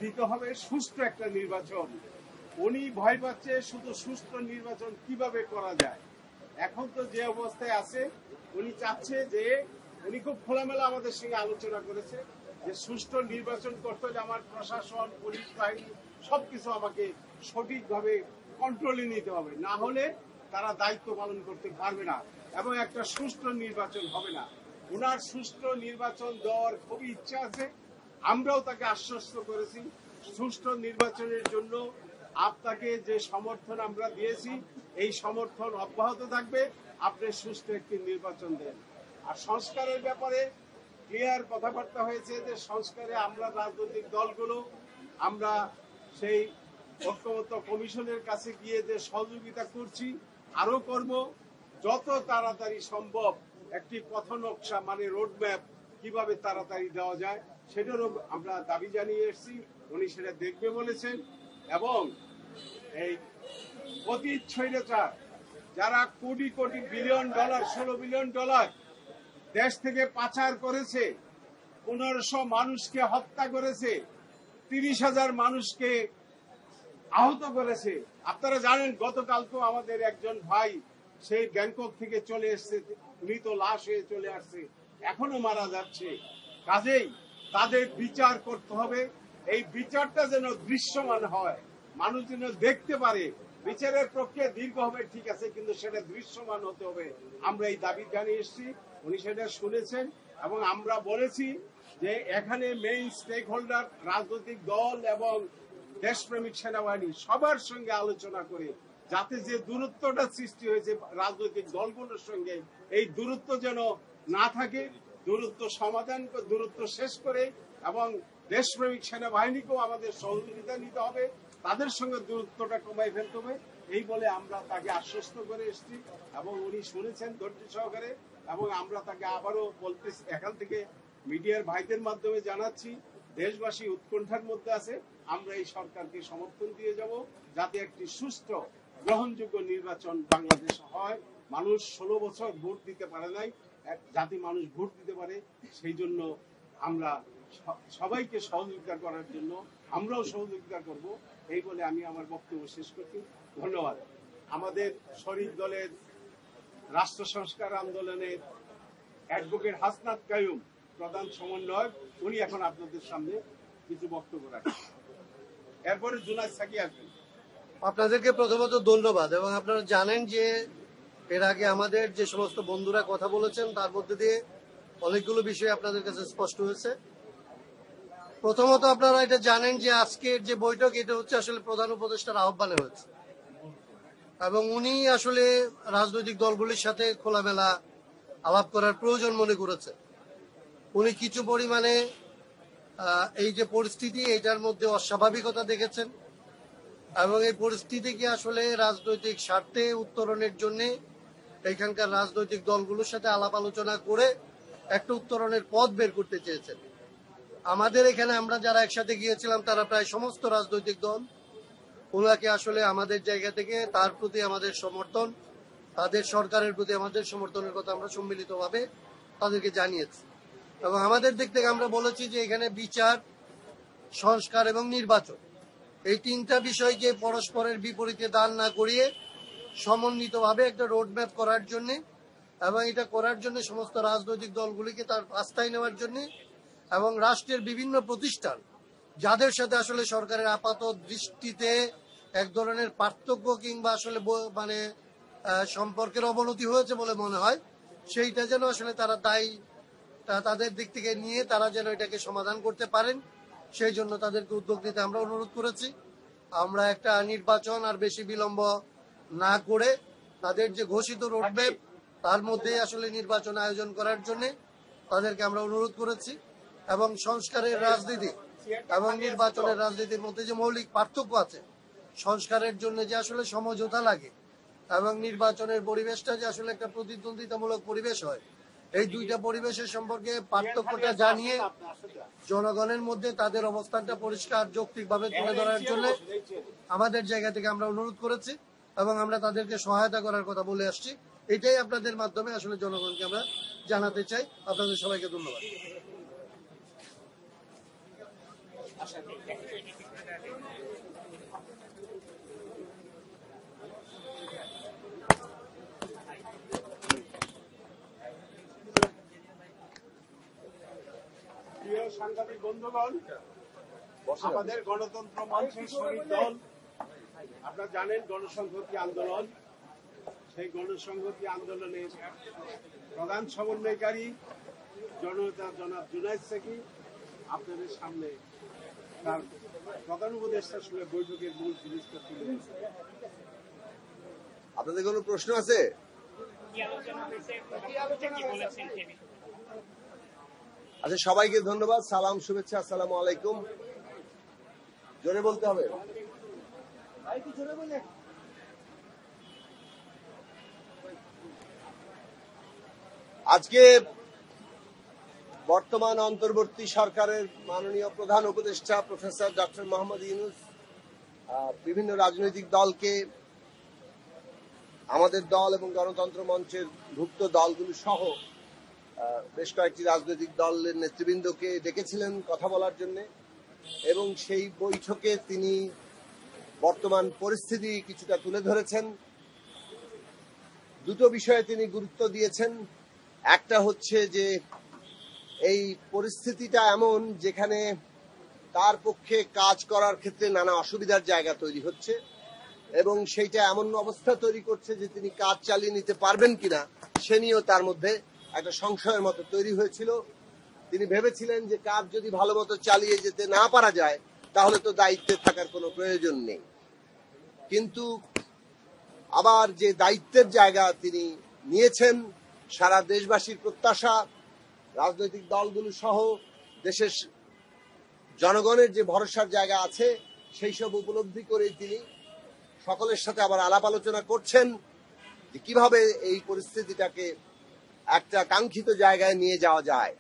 Speaker 8: দিতে হবে, সুষ্ঠু একটা নির্বাচন। উনি ভয় পাচ্ছে শুধু সুষ্ঠু নির্বাচন কিভাবে করা যায়। এখন তো যে অবস্থায় আছে, উনি চাচ্ছে যে, উনি খুব খোলামেলা আমাদের সঙ্গে আলোচনা করেছে যে সুষ্ঠু নির্বাচন করতে হলে আমার প্রশাসন, পুলিশ বাহিনী সবকিছু আমাকে সঠিকভাবে কন্ট্রোলে নিতে হবে, না হলে তারা দায়িত্ব পালন করতে পারবে না এবং একটা সুষ্ঠু নির্বাচন হবে না। ওনার সুষ্ঠু নির্বাচন দেওয়ার খুবই ইচ্ছা আছে। আমরাও তাকে আশ্বস্ত করেছি সুষ্ঠু নির্বাচনের জন্য আপনাকে যে সমর্থন আমরা দিয়েছি এই সমর্থন অব্যাহত থাকবে। আপনি সুষ্ঠু একটি নির্বাচন দেন। আর সংস্কারের ব্যাপারে ক্লিয়ার কথাবার্তা হয়েছে যে সংস্কারে আমরা রাজনৈতিক দলগুলো আমরা সেই ঐক্যমত্য কমিশনের কাছে গিয়ে যে সহযোগিতা করছি, আরো করব। যত তাড়াতাড়ি সম্ভব একটি পথ নকশা মানে রোডম্যাপ কিভাবে তাড়াতাড়ি দেওয়া যায় সেটারও আমরা দাবি জানিয়ে এসেছি। উনি সেটা দেখবে বলেছেন। এবং এই অতীত স্বৈরাচার যারা crore crore billion dollar, 16 billion dollar দেশ থেকে পাচার করেছে, 1500 মানুষকে হত্যা করেছে, 30,000 মানুষকে আহত করেছে। আপনারা জানেন গতকালকেও আমাদের একজন ভাই সেই ব্যাংকক থেকে চলে এসছে, মৃত লাশ হয়ে চলে আসছে, এখনো মারা যাচ্ছে। কাজেই তাদের বিচার করতে হবে। এই বিচারটা যেন দৃশ্যমান হয়, মানুষ যেন দেখতে পারে। বিচারের প্রক্রিয়া দীর্ঘ হবে ঠিক আছে, কিন্তু সেটা দৃশ্যমান হতে হবে। আমরা এই দাবি জানিয়ে এসেছি, উনি সেটা শুনেছেন। এবং আমরা বলেছি যে এখানে মেইন স্টেক হোল্ডার রাজনৈতিক দল এবং দেশপ্রেমিক সেনাবাহিনী সবার সঙ্গে আলোচনা করে যাতে যে দূরত্বটা সৃষ্টি হয়েছে রাজনৈতিক দলগুলোর সঙ্গে, এই দূরত্ব যেন না থাকে, দূরত্ব সমাধান, দূরত্ব শেষ করে এবং দেশপ্রেমিক সেনাবাহিনীকেও আমাদের সহযোগিতা নিতে হবে, তাদের সঙ্গে দূরত্বটা কমাই ফেলতে হবে। এই বলে আমরা তাকে আশ্বস্ত করে এসেছি এবং উনি শুনেছেন ধৈর্য সহকারে। এবং আমরা তাকে আবারও বলতেছি, এখান থেকে মিডিয়ার ভাইদের মাধ্যমে জানাচ্ছি, দেশবাসী উৎকণ্ঠার মধ্যে আছে। আমরা এই সরকারকে সমর্থন দিয়ে যাব যাতে একটি সুষ্ঠু গ্রহণযোগ্য নির্বাচন বাংলাদেশে হয়। মানুষ 16 বছর ভোট দিতে পারে নাই, এক জাতি মানুষ ভোট দিতে পারে। সেই জন্য আমরা সবাইকে সহযোগিতা করার জন্য আমরাও সহযোগিতা করব, এই বলে আমি আমার বক্তব্য শেষ করছি। ধন্যবাদ। আমাদের শরীর দলের রাষ্ট্র সংস্কার আন্দোলনের অ্যাডভোকেট হাসনাত কাইয়ুম প্রধান সমন্বয়ক, উনি এখন আপনাদের সামনে কিছু বক্তব্য রাখেন। এরপরে জুনায়েদ সাকি আসবেন।
Speaker 9: আপনাদেরকে প্রথমত ধন্যবাদ। এবং আপনারা জানেন যে এর আগে আমাদের যে সমস্ত বন্ধুরা কথা বলেছেন তার মধ্যে দিয়ে অনেকগুলো বিষয় আপনাদের কাছে স্পষ্ট হয়েছে। প্রথমত আপনারা এটা জানেন যে আজকের যে বৈঠক এটা হচ্ছে আসলে প্রধান উপদেষ্টার আহ্বানে হয়েছে, এবং উনি আসলে রাজনৈতিক দলগুলির সাথে খোলামেলা আলাপ করার প্রয়োজন মনে করেছে। উনি কিছু পরিমাণে এই যে পরিস্থিতি এটার মধ্যে অস্বাভাবিকতা দেখেছেন, এবং এই পরিস্থিতিকে আসলে রাজনৈতিক স্বার্থে উত্তরণের জন্য এখানকার রাজনৈতিক দলগুলোর সাথে আলাপ আলোচনা করে একটা উত্তরণের পথ বের করতে চেয়েছেন। আমাদের এখানে আমরা যারা একসাথে গিয়েছিলাম তারা প্রায় সমস্ত রাজনৈতিক দল ওনাকে আসলে আমাদের জায়গা থেকে তার প্রতি আমাদের সমর্থন, তাদের সরকারের প্রতি আমাদের সমর্থনের কথা আমরা সম্মিলিতভাবে তাদেরকে জানিয়েছি। এবং আমাদের দিক থেকে আমরা বলেছি যে এখানে বিচার, সংস্কার এবং নির্বাচন এই তিনটা বিষয়কে পরস্পরের বিপরীতে দান না করিয়ে সমন্বিতভাবে একটা রোডম্যাপ করার জন্য, এবং এটা করার জন্য সমস্ত রাজনৈতিক দলগুলিকে তার আস্থায় নেওয়ার জন্য, এবং রাষ্ট্রের বিভিন্ন প্রতিষ্ঠান যাদের সাথে আসলে সরকারের আপাত দৃষ্টিতে এক ধরনের পার্থক্য কিংবা আসলে মানে সম্পর্কের অবনতি হয়েছে বলে মনে হয়, সেইটা যেন আসলে তারা দায়ী তাদের দিক থেকে নিয়ে তারা যেন এটাকে সমাধান করতে পারেন, সেই জন্য তাদেরকে উদ্যোগ নিতে আমরা অনুরোধ করেছি। আমরা একটা নির্বাচন আর বেশি বিলম্ব না করে তাদের যে ঘোষিত রোডম্যাপ তার মধ্যে আসলে নির্বাচন আয়োজন করার জন্য তাদেরকে আমরা অনুরোধ করেছি। এবং সংস্কারের রাজনীতি এবং নির্বাচনের রাজনীতির মধ্যে যে মৌলিক পার্থক্য আছে, সংস্কারের জন্য যে আসলে সমঝোতা লাগে এবং নির্বাচনের পরিবেশটা যে আসলে একটা প্রতিদ্বন্দ্বিতামূলক পরিবেশ হয়, এই দুইটা পরিবেশের সম্পর্কে পার্থক্যটা জানিয়ে জনগণের মধ্যে তাদের অবস্থানটা পরিষ্কার যৌক্তিকভাবে তুলে ধরার জন্য আমাদের জায়গা থেকে আমরা অনুরোধ করেছি, এবং আমরা তাদেরকে সহায়তা করার কথা বলে আসছি। এটাই আপনাদের মাধ্যমে আসলে জনগণকে আমরা জানাতে চাই। আপনাদের সবাইকে ধন্যবাদ।
Speaker 8: প্রিয় সাংবাদিক বন্ধুগণ, আমাদের গণতন্ত্র মঞ্চের শহীদ দল, আপনারা জানেন গণসংহতি আন্দোলন, সেই গণসংহতি আন্দোলনের প্রধান সমন্বয়কারী জনতা জনাব জুনায়েদ সাকি আপনাদের সামনে তার প্রধান উপদেষ্টার সঙ্গে বৈঠকের মূল জিনিসটা তুলে ধরেছে।
Speaker 10: আপনাদের কোনো প্রশ্ন আছে? আচ্ছা, সবাইকে ধন্যবাদ, সালাম, শুভেচ্ছা, আসসালামু আলাইকুম। জোরে বলতে হবে। আজকে বর্তমান অন্তর্বর্তী সরকারের মাননীয় প্রধান উপদেষ্টা প্রফেসর ডক্টর মোহাম্মদ ইউনূস বিভিন্ন রাজনৈতিক দলকে, আমাদের দল এবং গণতন্ত্র মঞ্চের ভুক্ত দলগুলো সহ বেশ কয়েকটি রাজনৈতিক দলের নেতৃবৃন্দকে ডেকেছিলেন কথা বলার জন্য, এবং সেই বৈঠকে তিনি বর্তমান পরিস্থিতি কিছুটা তুলে ধরেছেন। দুটো বিষয়ে তিনি গুরুত্ব দিয়েছেন। একটা হচ্ছে যে এই পরিস্থিতিটা এমন যেখানে তার পক্ষে কাজ করার ক্ষেত্রে নানা অসুবিধার জায়গা তৈরি হচ্ছে, এবং সেইটা এমন অবস্থা তৈরি করছে যে তিনি কাজ চালিয়ে নিতে পারবেন কিনা সে নিয়েও তার মধ্যে একটা সংশয়ের মতো তৈরি হয়েছিল। তিনি ভেবেছিলেন যে কাজ যদি ভালো মতো চালিয়ে যেতে না পারা যায় তাহলে তো দায়িত্বে থাকার কোনো প্রয়োজন নেই, কিন্তু আবার যে দায়িত্বের জায়গা তিনি নিয়েছেন, সারা দেশবাসীর প্রত্যাশা, রাজনৈতিক দলগুলো সহ দেশের জনগণের যে ভরসার জায়গা আছে, সেই সব উপলব্ধি করে তিনি সকলের সাথে আবার আলাপ আলোচনা করছেন যে কিভাবে এই পরিস্থিতিটাকে একটা কাঙ্ক্ষিত জায়গায় নিয়ে যাওয়া যায়।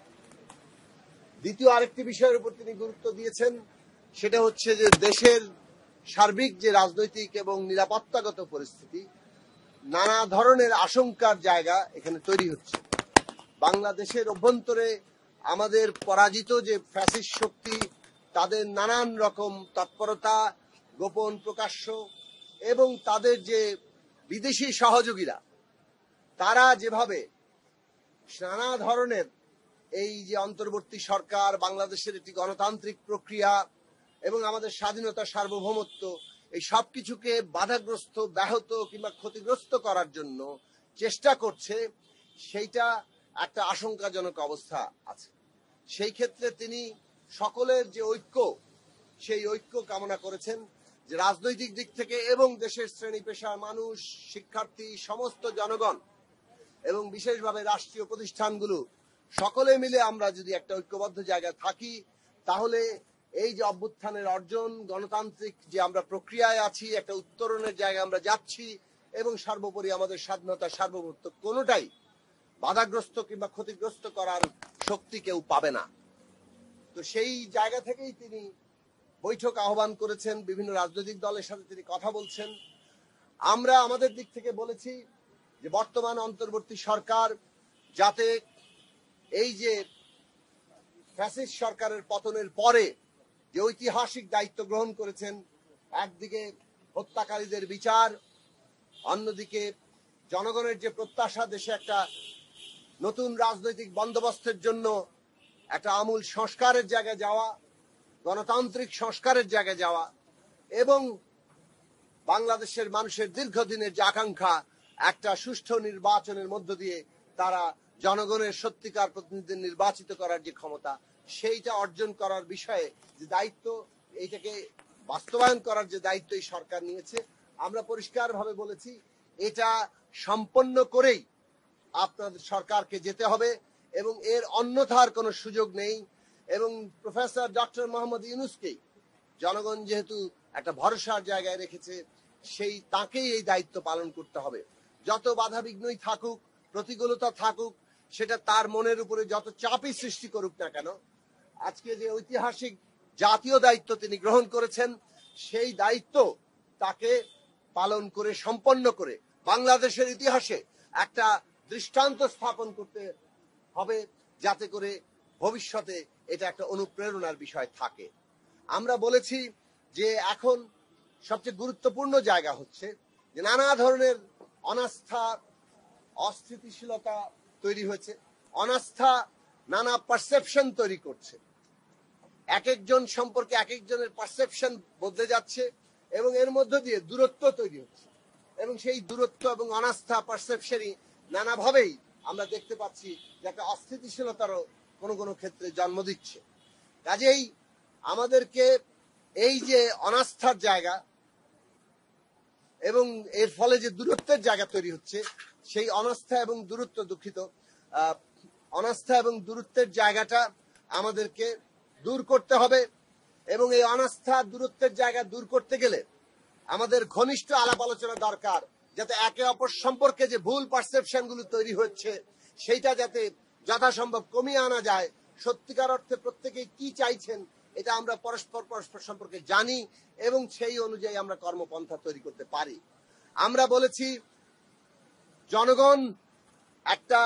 Speaker 10: দ্বিতীয় আরেকটি বিষয়ের উপর তিনি গুরুত্ব দিয়েছেন, সেটা হচ্ছে যে দেশের সার্বিক যে রাজনৈতিক এবং নিরাপত্তাগত পরিস্থিতি, নানা ধরনের আশঙ্কার জায়গা এখানে তৈরি হচ্ছে। বাংলাদেশের অভ্যন্তরে আমাদের পরাজিত যে ফ্যাসিস্ট শক্তি, তাদের নানান রকম তৎপরতা, গোপন প্রকাশ্য এবং তাদের যে বিদেশি সহযোগীরা, তারা যেভাবে নানা ধরনের এই যে অন্তর্বর্তী সরকার, বাংলাদেশের একটি গণতান্ত্রিক প্রক্রিয়া এবং আমাদের স্বাধীনতা, সার্বভৌমত্ব, এই সবকিছুকে বাধাগ্রস্ত, ব্যাহত কিংবা ক্ষতিগ্রস্ত করার জন্য চেষ্টা করছে, সেইটা একটা আশঙ্কাজনক অবস্থা আছে। সেই ক্ষেত্রে তিনি সকলের যে ঐক্য, সেই ঐক্য কামনা করেছেন, যে রাজনৈতিক দিক থেকে এবং দেশের শ্রেণী পেশার মানুষ, শিক্ষার্থী, সমস্ত জনগণ এবং বিশেষভাবে রাষ্ট্রীয় প্রতিষ্ঠানগুলো সকলে মিলে আমরা যদি একটা ঐক্যবদ্ধ জায়গায় থাকি, তাহলে এই যে অভ্যুত্থানের অর্জন, গণতান্ত্রিক যে আমরা প্রক্রিয়ায় আছি, একটা উত্তরণের জায়গায় আমরা যাচ্ছি এবং সর্বোপরি আমাদের স্বাধীনতা, সার্বভৌমত্ব কোনোটাই বাধাগ্রস্ত কিংবা ক্ষতিগ্রস্ত করার শক্তি কেউ পাবে না। তো সেই জায়গা থেকেই তিনি বৈঠক আহ্বান করেছেন, বিভিন্ন রাজনৈতিক দলের সাথে তিনি কথা বলছেন। আমরা আমাদের দিক থেকে বলেছি যে বর্তমান অন্তর্বর্তী সরকার যাতে এই যে ফ্যাসিস্ট সরকারের পতনের পরে যে ঐতিহাসিক দায়িত্ব গ্রহণ করেছেন, একদিকে হত্যাকারীদের বিচার, অন্যদিকে জনগণের যে প্রত্যাশা, দেশে একটা নতুন রাজনৈতিক বন্দোবস্তের জন্য একটা আমূল সংস্কারের জায়গায় যাওয়া, গণতান্ত্রিক সংস্কারের জায়গায় যাওয়া এবং বাংলাদেশের মানুষের দীর্ঘদিনের যে আকাঙ্ক্ষা, একটা সুষ্ঠু নির্বাচনের মধ্য দিয়ে তারা জনগণের সত্যিকার প্রতিনিধি নির্বাচিত করার যে ক্ষমতা, সেইটা অর্জন করার বিষয়ে যে দায়িত্ব, এইটাকে বাস্তবায়ন করার যে দায়িত্ব এই সরকার নিয়েছে, আমরা পরিষ্কারভাবে বলেছি এটা সম্পন্ন করেই আপনাদের সরকারকে যেতে হবে এবং এর অন্যথার কোনো সুযোগ নেই। এবং প্রফেসর ডক্টর মোহাম্মদ ইউনূসকেই জনগণ যেহেতু একটা ভরসার জায়গায় রেখেছে, সেই তাকেই এই দায়িত্ব পালন করতে হবে। যত বাধাবিঘ্নই থাকুক, প্রতিকূলতা থাকুক, সেটা তার মনের উপরে যত চাপই সৃষ্টি করুক না কেন, আজকে যে ঐতিহাসিক জাতীয় দায়িত্ব তিনি গ্রহণ করেছেন, সেই দায়িত্ব তাকে পালন করে, সম্পন্ন করে বাংলাদেশের ইতিহাসে একটা দৃষ্টান্ত স্থাপন করতে হবে, যাতে করে ভবিষ্যতে এটা একটা অনুপ্রেরণার বিষয় থাকে। আমরা বলেছি যে এখন সবচেয়ে গুরুত্বপূর্ণ জায়গা হচ্ছে যে নানা ধরনের অনাস্থা, অস্থিতিশীলতা তৈরি হয়েছে, অনাস্থা নানা পারসেপশন তৈরি করছে, এক একজন সম্পর্কে এক একজনের পারসেপশন বদলে যাচ্ছে এবং এর মধ্য দিয়ে দূরত্ব তৈরি হচ্ছে এবং সেই দূরত্ব এবং অনাস্থা, পারসেপশনই নানাভাবেই আমরা দেখতে পাচ্ছি যে একটা অস্থিতিশীলতারও কোনো কোনো ক্ষেত্রে জন্ম দিচ্ছে। কাজেই আমাদেরকে এই যে অনাস্থার জায়গা এবং এর ফলে যে দূরত্বের জায়গা তৈরি হচ্ছে, সেই অনাস্থা এবং দূরত্ব, অনাস্থা এবং দূরত্বের জায়গাটা আমাদেরকে দূর করতে হবে এবং এই অনাস্থা, দূরত্বের জায়গা দূর করতে গেলে আমাদের ঘনিষ্ঠ আলাপ আলোচনা দরকার, যাতে একে অপর সম্পর্কে যে ভুল পারসেপশন গুলো তৈরি হচ্ছে, সেইটা যাতে যথাসম্ভব কমিয়ে আনা যায়। সত্যিকার অর্থে প্রত্যেকেই কি চাইছেন এটা আমরা পরস্পর সম্পর্কে জানি এবং সেই অনুযায়ী আমরা কর্মপন্থা তৈরি করতে পারি। আমরা বলেছি জনগণ একটা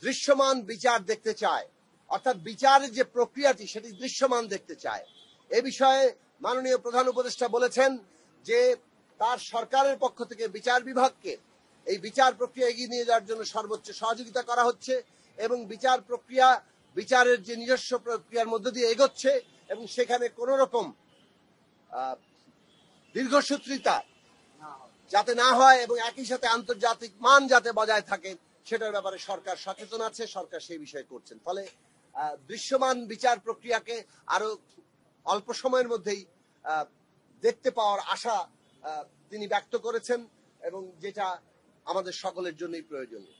Speaker 10: দৃশ্যমান বিচার দেখতে চায়, অর্থাৎ বিচারের যে প্রক্রিয়াটি সেটি দৃশ্যমান দেখতে চায়। এ বিষয়ে মাননীয় প্রধান উপদেষ্টা বলেছেন যে তার সরকারের পক্ষ থেকে বিচার বিভাগকে এই বিচার প্রক্রিয়া এগিয়ে নিয়ে যাওয়ার জন্য সর্বোচ্চ সহযোগিতা করা হচ্ছে এবং বিচার প্রক্রিয়া, বিচারের যে নিজস্ব প্রক্রিয়ার মধ্য দিয়ে এগোচ্ছে এবং সেখানে কোন রকম দীর্ঘসূত্রিতা যাতে না হয় এবং একই সাথে আন্তর্জাতিক মান যাতে বজায় থাকে, সেটার ব্যাপারে সরকার সচেতন আছে, সরকার সেই বিষয়ে করছেন। ফলে দৃশ্যমান বিচার প্রক্রিয়াকে আরো অল্প সময়ের মধ্যেই দেখতে পাওয়ার আশা তিনি ব্যক্ত করেছেন এবং যেটা আমাদের সকলের জন্যই প্রয়োজনীয়।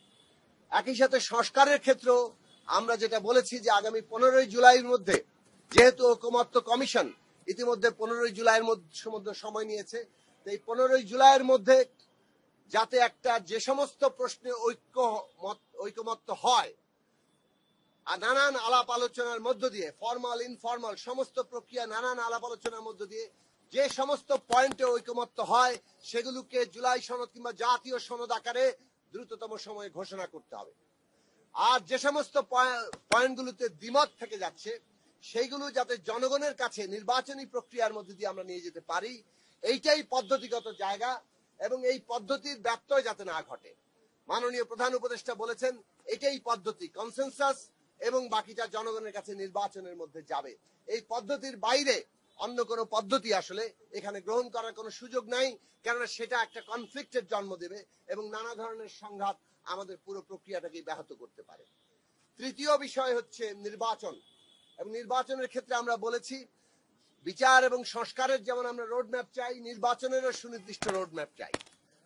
Speaker 10: একই সাথে সংস্কারের ক্ষেত্রেও আমরা যেটা বলেছি যে আগামী 15ই জুলাইয়ের মধ্যে, যেহেতু ঐকমত্য কমিশন ইতিমধ্যে 15ই জুলাইয়ের মধ্যে সময় নিয়েছে, এই 15ই জুলাইয়ের মধ্যে যাতে একটা যে সমস্ত প্রশ্নে ঐকমত্য হয়, আর নানান আলাপ আলোচনার মধ্য দিয়ে, ফর্মাল ইনফর্মাল সমস্ত প্রক্রিয়া, নানান আলাপ আলোচনার মধ্য দিয়ে যে সমস্ত পয়েন্টে ঐকমত্য হয় সেগুলোকে জুলাই সনদ কিংবা জাতীয় সনদ আকারে দ্রুততম সময়ে ঘোষণা করতে হবে। আর যে সমস্ত পয়েন্টগুলোতে দ্বিমত থেকে যাচ্ছে সেইগুলো যাতে জনগণের কাছে নির্বাচনী প্রক্রিয়ার মধ্যে দিয়ে আমরা নিয়ে যেতে পারি, এইটাই পদ্ধতিগত জায়গা এবং এই পদ্ধতির ব্যত্যয় যাতে না ঘটে। মাননীয় প্রধান উপদেষ্টা বলেছেন এটাই পদ্ধতি, কনসেনসাস এবং বাকিটা জনগণের কাছে নির্বাচনের মধ্যে যাবে। এই পদ্ধতির বাইরে অন্য কোনো পদ্ধতি আসলে এখানে গ্রহণ করার কোনো সুযোগ নাই, কেননা সেটা একটা কনফ্লিক্টের জন্ম দেবে এবং নানা ধরনের সংঘাত আমাদের পুরো প্রক্রিয়াটাকে ব্যাহত করতে পারে। তৃতীয় বিষয় হচ্ছে নির্বাচন, এবং নির্বাচনের ক্ষেত্রে আমরা বলেছি বিচার এবং সংস্কারের যেমন আমরা রোডম্যাপ চাই, নির্বাচনেরও সুনির্দিষ্ট রোডম্যাপ চাই।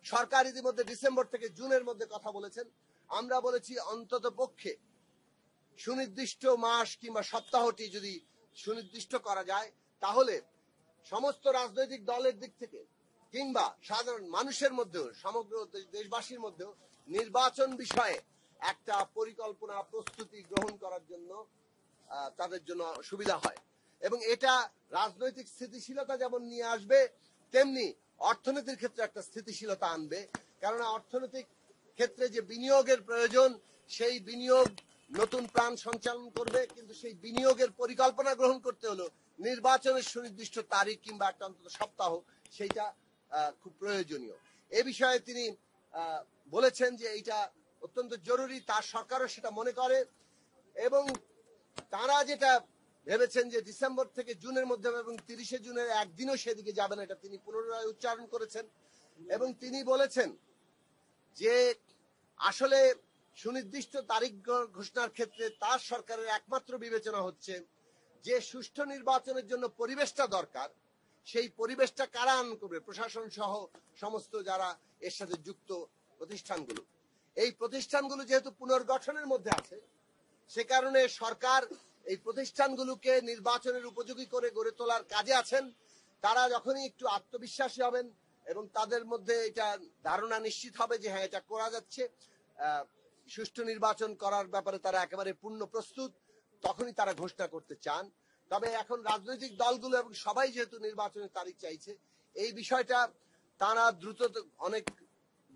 Speaker 10: সরকার ইতিমধ্যে ডিসেম্বর থেকে জুনের মধ্যে কথা বলেছেন, আমরা বলেছি অন্তত পক্ষে সুনির্দিষ্ট মাস কিংবা সপ্তাহটি যদি সুনির্দিষ্ট করা যায় তাহলে সমস্ত রাজনৈতিক দলের দিক থেকে কিংবা সাধারণ মানুষের মধ্যেও, সমগ্র দেশবাসীর মধ্যেও নির্বাচন বিষয়ে একটা পরিকল্পনা প্রস্তুতি গ্রহণ করার জন্য তাদের জন্য সুবিধা হয়। এবং এটা রাজনৈতিক স্থিতিশীলতা যেমন নিয়ে আসবে তেমনি অর্থনীতির ক্ষেত্রে একটা স্থিতিশীলতা আনবে, কেননা অর্থনৈতিক ক্ষেত্রে যে বিনিয়োগের প্রয়োজন সেই বিনিয়োগ নতুন প্রাণ সঞ্চালন করবে, কিন্তু সেই বিনিয়োগের পরিকল্পনা গ্রহণ করতে হলো নির্বাচনের সুনির্দিষ্ট তারিখ কিংবা একটা অন্তত সপ্তাহ, সেইটা খুব প্রয়োজনীয়। এ বিষয়ে তিনি বলেছেন যে এইটা অত্যন্ত জরুরি, তার সরকারও সেটা মনে করে এবং তারা যেটা ভেবেছেন যে ডিসেম্বর থেকে জুনের মধ্যে এবং 30শে জুনের একদিনও সেদিকে যাবে না, এটা তিনি পুনরায় উচ্চারণ করেছেন। এবং তিনি বলেছেন যে আসলে সুনির্দিষ্ট তারিখ ঘোষণার ক্ষেত্রে তার সরকারের একমাত্র বিবেচনা হচ্ছে যে সুষ্ঠু নির্বাচনের জন্য পরিবেশটা দরকার, সেই পরিবেশটা কারা আন করবে, প্রশাসন সহ সমস্ত যারা এর সাথে যুক্ত প্রতিষ্ঠানগুলো। এই প্রতিষ্ঠানগুলো যেহেতু পুনর্গঠনের মধ্যে আছে, সে কারণে সরকার এই প্রতিষ্ঠানগুলোকে নির্বাচনের উপযোগী করে গড়ে তোলার কাজে আছেন। তারা যখনই একটু আত্মবিশ্বাসী হবেন এবং তাদের মধ্যে এটা ধারণা নিশ্চিত হবে যে হ্যাঁ এটা করা যাচ্ছে, সুষ্ঠু নির্বাচন করার ব্যাপারে তারা একেবারে পূর্ণ প্রস্তুত, তখনই তারা ঘোষণা করতে চান। তবে এখন রাজনৈতিক দলগুলো এবং সবাই যেহেতু নির্বাচনের তারিখ চাইছে, এই বিষয়টা তারা দ্রুত অনেক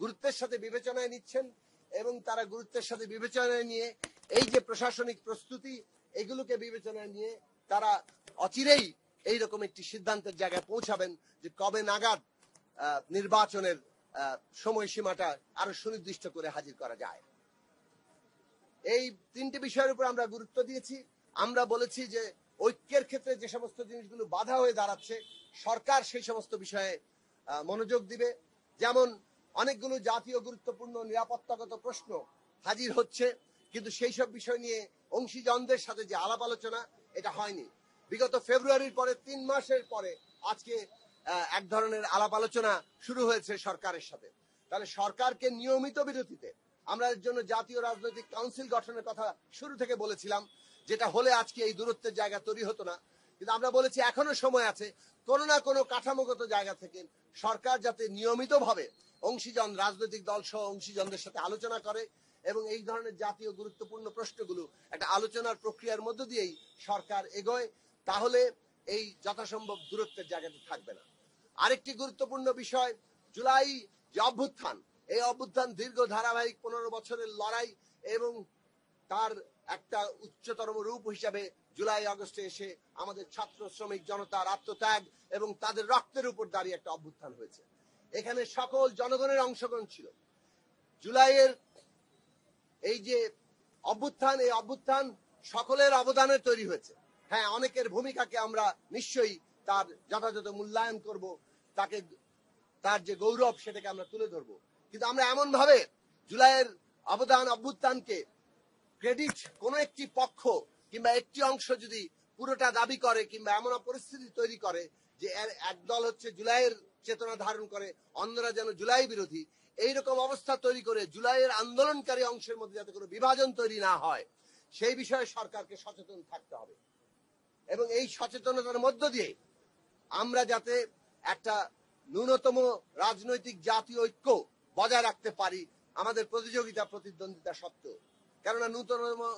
Speaker 10: গুরুত্বের সাথে বিবেচনায় নিচ্ছেন এবং তারা গুরুত্বের সাথে বিবেচনায় নিয়ে এই যে প্রশাসনিক প্রস্তুতি এগুলোকে বিবেচনায় নিয়ে তারা অচিরেই এইরকম একটি সিদ্ধান্তের জায়গায় পৌঁছাবেন যে কবে নাগাদ নির্বাচনের সময়সীমাটা আরো সুনির্দিষ্ট করে হাজির করা যায়। এই তিনটি বিষয়ের উপর আমরা গুরুত্ব দিয়েছি। আমরা বলেছি যে ঐক্যের ক্ষেত্রে যে সমস্ত জিনিসগুলো বাধা হয়ে দাঁড়াচ্ছে সরকার সেই সমস্ত বিষয়ে মনোযোগ দিবে। যেমন অনেকগুলো জাতীয় গুরুত্বপূর্ণ নিরাপত্তাগত প্রশ্ন হাজির হচ্ছে, কিন্তু সেই সব বিষয় নিয়ে অংশীজনদের সাথে যে আলাপ আলোচনা এটা হয়নি। বিগত ফেব্রুয়ারির পরে 3 মাসের পরে আজকে এক ধরনের আলাপ আলোচনা শুরু হয়েছে সরকারের সাথে। তাহলে সরকারকে নিয়মিত বিরতিতে আমরা এর জন্য জাতীয় রাজনৈতিক কাউন্সিল গঠনের কথা শুরু থেকে বলেছিলাম, যেটা হলে আজকে এই দূরত্বের জায়গা তৈরি হতো না। কিন্তু আমরা বলেছি এখনো সময় আছে কোনো না কোনো কাঠামোগত জায়গা থেকে সরকার যাতে নিয়মিতভাবে অংশীজন রাজনৈতিক দল সহ অংশীজনদের সাথে আলোচনা করে এবং এই ধরনের জাতীয় গুরুত্বপূর্ণ প্রশ্নগুলো একটা আলোচনার প্রক্রিয়ার মধ্য দিয়েই সরকার এগোয়, তাহলে এই যথাসম্ভব দূরত্বের জায়গাতে থাকবে না। আরেকটি গুরুত্বপূর্ণ বিষয় জুলাই যে অভ্যুত্থান, এই অভ্যুত্থান দীর্ঘ ধারাবাহিক 15 বছরের লড়াই এবং তার একটা উচ্চতর রূপ হিসাবে জুলাই আগস্টে এসে আমাদের ছাত্র শ্রমিক জনতার আত্মত্যাগ এবং তাদের রক্তের উপর দাঁড়িয়ে একটা অভ্যুত্থান হয়েছে। এখানে সকল জনগণের অংশগ্রহণ ছিল। জুলাইয়ের এই যে অভ্যুত্থান, এই অভ্যুত্থান সকলের অবদানে তৈরি হয়েছে। হ্যাঁ, অনেকের ভূমিকাকে আমরা নিশ্চয়ই তার যথাযথ মূল্যায়ন করব, তাকে তার যে গৌরব সেটাকে আমরা তুলে ধরবো, কিন্তু আমরা এমন ভাবে জুলাইয়ের অবদান অভ্যুত্থানকে ক্রেডিট কোন একটি পক্ষ কিংবা একটি অংশ যদি পুরোটা দাবি করে কিংবা এমন পরিস্থিতি তৈরি করে যে একদল হচ্ছে জুলাইয়ের চেতনা ধারণ করে, অন্যরা যেন জুলাই বিরোধী, এইরকম অবস্থা তৈরি করে জুলাইয়ের আন্দোলনকারী অংশের মধ্যে যাতে কোনো বিভাজন তৈরি না হয় সেই বিষয়ে সরকারকে সচেতন থাকতে হবে। এবং এই সচেতনতার মধ্য দিয়ে আমরা যাতে একটা ন্যূনতম রাজনৈতিক জাতীয় ঐক্য বজায় রাখতে পারি আমাদের প্রতিযোগিতা প্রতিদ্বন্দ্বিতা সত্ত্বেও, কেননা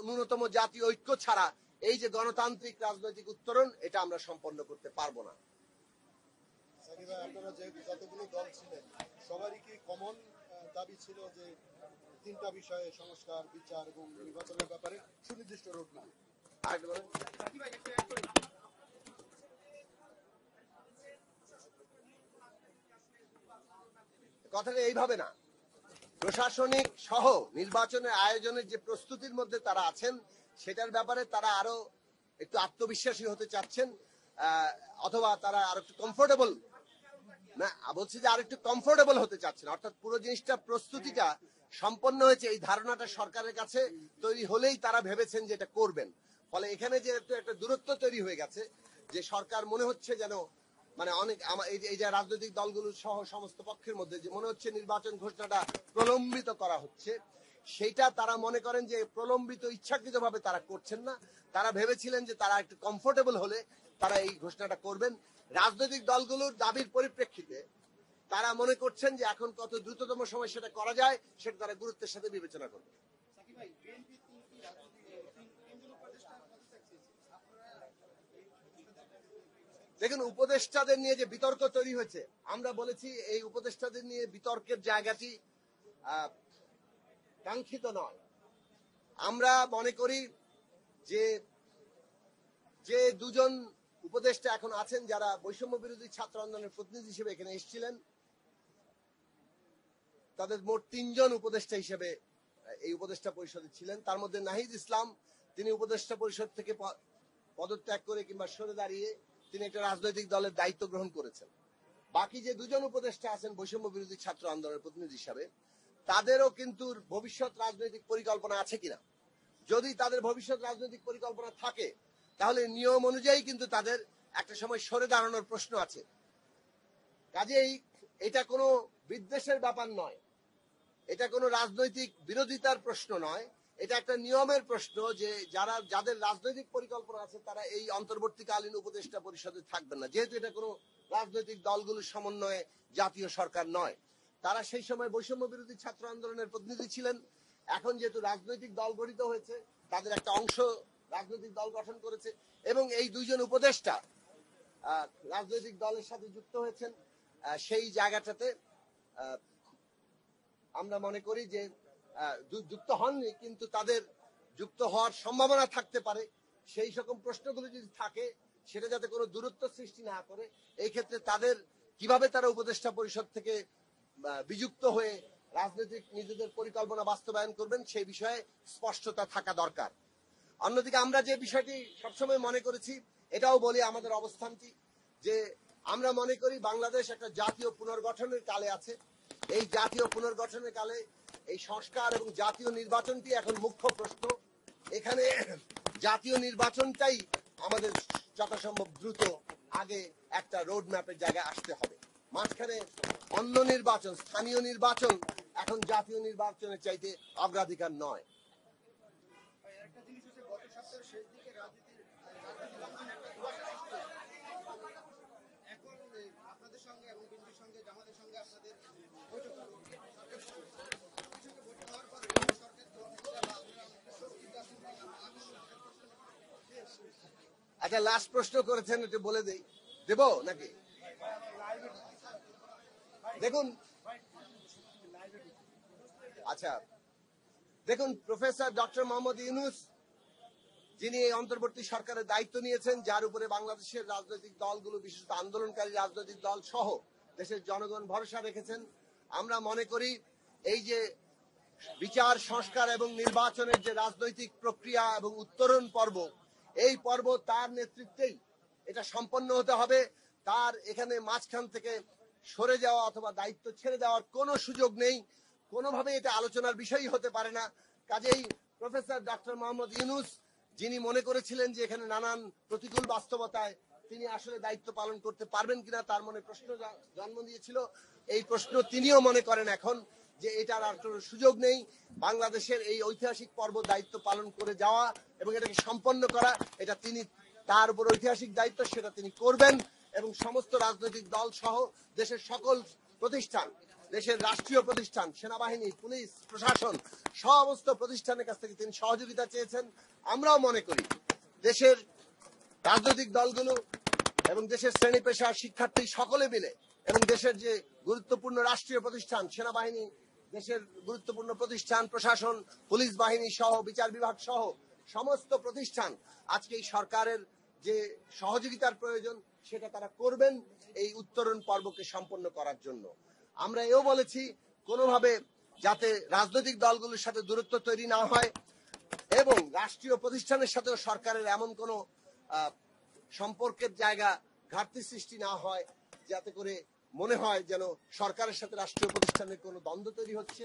Speaker 10: ন্যূনতম জাতীয় ঐক্য ছাড়া এই যে গণতান্ত্রিক রাজনৈতিক উত্তরণ এটা আমরা সম্পন্ন করতে পারবো না।
Speaker 9: আপনারা যে যতগুলো দল ছিলেন সবারই কি কমন দাবি ছিল যে তিনটা বিষয়ে সংস্কার, বিচার এবং নির্বাচনের ব্যাপারে সুনির্দিষ্ট রোড ম্যাপ?
Speaker 10: কথাটা এইভাবে না, প্রশাসনিক সহ নির্বাচনের আয়োজনের যে প্রস্তুতির মধ্যে তারা আছেন সেটার ব্যাপারে তারা আরো একটু আত্মবিশ্বাসী হতে চাচ্ছেন, অথবা তারা আরো একটু কমফোর্টেবল, না বলছি যে আরো একটু কমফোর্টেবল হতে চাচ্ছেন, অর্থাৎ পুরো জিনিসটা প্রস্তুতিটা সম্পন্ন হয়েছে এই ধারণাটা সরকারের কাছে তৈরি হলেই তারা ভেবেছেন যে এটা করবেন। ফলে এখানে যে একটা দূরত্ব তৈরি হয়ে গেছে যে সরকার মনে হচ্ছে যেন মানে অনেক এই যে রাজনৈতিক দলগুলো সহ সমস্ত পক্ষের মধ্যে যে মনে হচ্ছে নির্বাচন ঘোষণাটা প্রলম্বিত করা হচ্ছে, সেইটা তারা মনে করেন যে প্রলম্বিত ইচ্ছাকৃতভাবে তারা করছেন না। তারা ভেবেছিলেন যে তারা একটু কমফোর্টেবল হলে তারা এই ঘোষণাটা করবেন। রাজনৈতিক দলগুলোর দাবির পরিপ্রেক্ষিতে তারা মনে করছেন যে এখন কত দ্রুততম সময় সেটা করা যায় সেটা তারা গুরুত্বের সাথে বিবেচনা করবে। দেখুন, উপদেষ্টাদের নিয়ে যে বিতর্ক তৈরি হয়েছে, আমরা বলেছি এই উপদেষ্টাদের নিয়ে বিতর্কের জায়গাটি কাঙ্ক্ষিত নয়। আমরা মনে করি যে যে দুজন উপদেষ্টা এখন আছেন যারা বৈষম্য বিরোধী ছাত্র আন্দোলনের প্রতিনিধি হিসেবে এখানে এসেছিলেন, তাদের মোট 3 জন উপদেষ্টা হিসেবে এই উপদেষ্টা পরিষদে ছিলেন। তার মধ্যে নাহিদ ইসলাম, তিনি উপদেষ্টা পরিষদ থেকে পদত্যাগ করে কিংবা সরে দাঁড়িয়ে তিনি একটা রাজনৈতিক দলের দায়িত্ব গ্রহণ করেছেন। বাকি যে 2 জন উপদেষ্টা আছেন বৈষম্য বিরোধী ছাত্র আন্দোলনের প্রতিনিধি হিসাবে, তাদেরও কিন্তু ভবিষ্যৎ রাজনৈতিক পরিকল্পনা আছে কিনা, যদি তাদের ভবিষ্যৎ রাজনৈতিক পরিকল্পনা থাকে তাহলে নিয়ম অনুযায়ী কিন্তু তাদের একটা সময় সরে দাঁড়ানোর প্রশ্ন আছে। কাজেই এটা কোনো বিদ্বেষের ব্যাপার নয়, এটা কোনো রাজনৈতিক বিরোধিতার প্রশ্ন নয়, এটা একটা নিয়মের প্রশ্ন যে যাদের রাজনৈতিক পরিকল্পনা আছে তারা এই অন্তর্বর্তীকালীন উপদেষ্টা পরিষদে থাকবেন না। যেহেতু এটা কোনো রাজনৈতিক দলগুলোর সমন্বয়ে জাতীয় সরকার নয়, তারা সেই সময় বৈষম্য বিরোধী ছাত্র আন্দোলনের প্রতিনিধি ছিলেন। এখন যেহেতু রাজনৈতিক দল গঠিত হয়েছে, তাদের একটা অংশ রাজনৈতিক দল গঠন করেছে এবং এই 2 জন উপদেষ্টা রাজনৈতিক দলের সাথে যুক্ত হয়েছেন, সেই জায়গাটাতে আমরা মনে করি যে যুক্ত হননি, কিন্তু তাদের যুক্ত হওয়ার সম্ভাবনা থাকতে পারে। সেই রকম প্রশ্নগুলো যদি থাকে সেটা যাতে কোনো দূরত্ব সৃষ্টি না করে, এই ক্ষেত্রে তাদের কিভাবে তারা উপদেষ্টা পরিষদ থেকে বিযুক্ত হয়ে রাজনৈতিক নিজেদের পরিকল্পনা বাস্তবায়ন করবেন সেই বিষয়ে স্পষ্টতা থাকা দরকার। অন্যদিকে আমরা যে বিষয়টি সবসময় মনে করেছি, এটাও বলি আমাদের অবস্থানটি, যে আমরা মনে করি বাংলাদেশ একটা জাতীয় পুনর্গঠনের কালে আছে। এই জাতীয় পুনর্গঠনের কালে এই সংস্কার এবং জাতীয় নির্বাচনটি এখন মুখ্য প্রশ্ন। এখানে জাতীয় নির্বাচনটাই আমাদের যথাসম্ভব দ্রুত আগে একটা রোড ম্যাপের জায়গায় আসতে হবে। মাঝখানে অন্য নির্বাচন, স্থানীয় নির্বাচন এখন জাতীয় নির্বাচনের চাইতে অগ্রাধিকার নয়।
Speaker 3: একটা জিনিস হচ্ছে গত সপ্তাহের শেষ দিকে এখন আপনাদের সঙ্গে এবং বিএনপির সঙ্গে জামাতের সঙ্গে আপনাদের বৈঠক হওয়ার পর
Speaker 10: আচ্ছা, লাস্ট প্রশ্ন করেছেন, একটু বলে দেব নাকি? দেখুন, আচ্ছা দেখুন, প্রফেসর ডক্টর মোহাম্মদ ইউনূস যিনি এই অন্তর্বর্তী সরকারের দায়িত্ব নিয়েছেন, যার উপরে বাংলাদেশের রাজনৈতিক দলগুলো, বিশেষত আন্দোলনকারী রাজনৈতিক দল সহ দেশের জনগণ ভরসা রেখেছেন, আমরা মনে করি এই যে বিচার, সংস্কার এবং নির্বাচনের যে রাজনৈতিক প্রক্রিয়া এবং উত্তরণ পর্ব, এই পর্ব তার নেতৃত্বেই এটা সম্পন্ন হতে হবে। তার এখানে মাঝখান থেকে সরে যাওয়া অথবা দায়িত্ব ছেড়ে দেওয়ার কোনো সুযোগ নেই, কোনোভাবে এটা আলোচনার বিষয়ই হতে পারে না। কাজেই প্রফেসর ডক্টর মোহাম্মদ ইউনূস যিনি মনে করেছিলেন যে এখানে নানান প্রতিকূল বাস্তবতায় তিনি আসলে দায়িত্ব পালন করতে পারবেন কিনা তার মনে প্রশ্ন জন্ম দিয়েছিল, এই প্রশ্ন তিনিও মনে করেন এখন যে এটার আর কোনো সুযোগ নেই। বাংলাদেশের এই ঐতিহাসিক পর্ব দায়িত্ব পালন করে যাওয়া এবং এটাকে সম্পন্ন করা, এটা তিনি, তার উপর ঐতিহাসিক দায়িত্ব, সেটা তিনি করবেন এবং সমস্ত রাজনৈতিক দল সহ দেশের সকল প্রতিষ্ঠান, দেশের রাষ্ট্রীয় প্রতিষ্ঠান, সেনাবাহিনী, পুলিশ, প্রশাসন, সমস্ত প্রতিষ্ঠানের কাছ থেকে তিনি সহযোগিতা চেয়েছেন। আমরাও মনে করি দেশের রাজনৈতিক দলগুলো এবং দেশের শ্রেণী পেশা শিক্ষার্থী সকলে মিলে এবং দেশের যে গুরুত্বপূর্ণ রাষ্ট্রীয় প্রতিষ্ঠান সেনাবাহিনী, দেশের গুরুত্বপূর্ণ প্রতিষ্ঠান প্রশাসন, পুলিশ বাহিনী সহ বিচার বিভাগ সহ সমস্ত প্রতিষ্ঠান আজকে এই সরকারের যে সহযোগিতার প্রয়োজন সেটা তারা করবেন এই উত্তরণ পর্বকে সম্পন্ন করার জন্য। আমরা এও বলেছি কোনোভাবে যাতে রাজনৈতিক দলগুলোর সাথে দূরত্ব তৈরি না হয় এবং রাষ্ট্রীয় প্রতিষ্ঠানের সাথেও সরকারের এমন কোনো সম্পর্কের জায়গা ঘাটতি সৃষ্টি না হয় যাতে করে মনে হয় যেন সরকারের সাথে রাষ্ট্রীয় প্রতিষ্ঠানের কোনো দ্বন্দ্ব তৈরি হচ্ছে।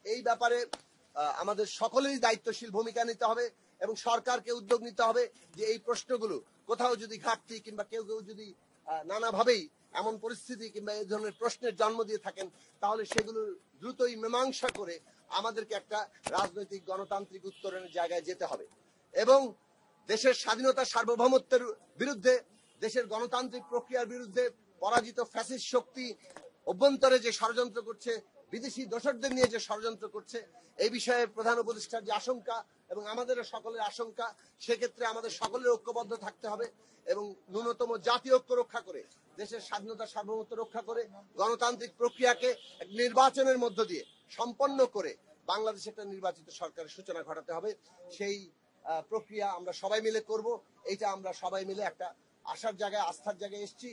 Speaker 10: এই ব্যাপারে আমাদের সকলেরই দায়িত্বশীল ভূমিকা নিতে হবে এবং সরকারকে উদ্যোগ নিতে হবে যে এই প্রশ্নগুলো কোথাও যদি ঘাটতি কিংবা কেউ কেউ যদি নানাভাবেই এমন পরিস্থিতি কিংবা এই ধরনের প্রশ্নের জন্ম দিয়ে থাকেন তাহলে সেগুলো দ্রুতই মীমাংসা করে আমাদেরকে একটা রাজনৈতিক গণতান্ত্রিক উত্তরণের জায়গায় যেতে হবে এবং দেশের স্বাধীনতা সার্বভৌমত্বের বিরুদ্ধে, দেশের গণতান্ত্রিক প্রক্রিয়ার বিরুদ্ধে পরাজিত ফ্যাসিস্ট শক্তি অভ্যন্তরে যে ষড়যন্ত্র করছে, বিদেশি দোসরদের নিয়ে যে ষড়যন্ত্র করছে, এই বিষয়ে প্রধান উপদেষ্টার যে আশঙ্কা এবং আমাদের সকলের আশঙ্কা, সেক্ষেত্রে আমাদের সকলের ঐক্যবদ্ধ থাকতে হবে এবং ন্যূনতম জাতীয় ঐক্য রক্ষা করে, দেশের স্বাধীনতা সার্বভৌমত্ব রক্ষা করে, গণতান্ত্রিক প্রক্রিয়াকে নির্বাচনের মধ্য দিয়ে সম্পন্ন করে বাংলাদেশে একটা নির্বাচিত সরকারের সূচনা ঘটাতে হবে। সেই প্রক্রিয়া আমরা সবাই মিলে করব। এইটা আমরা সবাই মিলে একটা আশার জায়গায়, আস্থার জায়গায় এসেছি।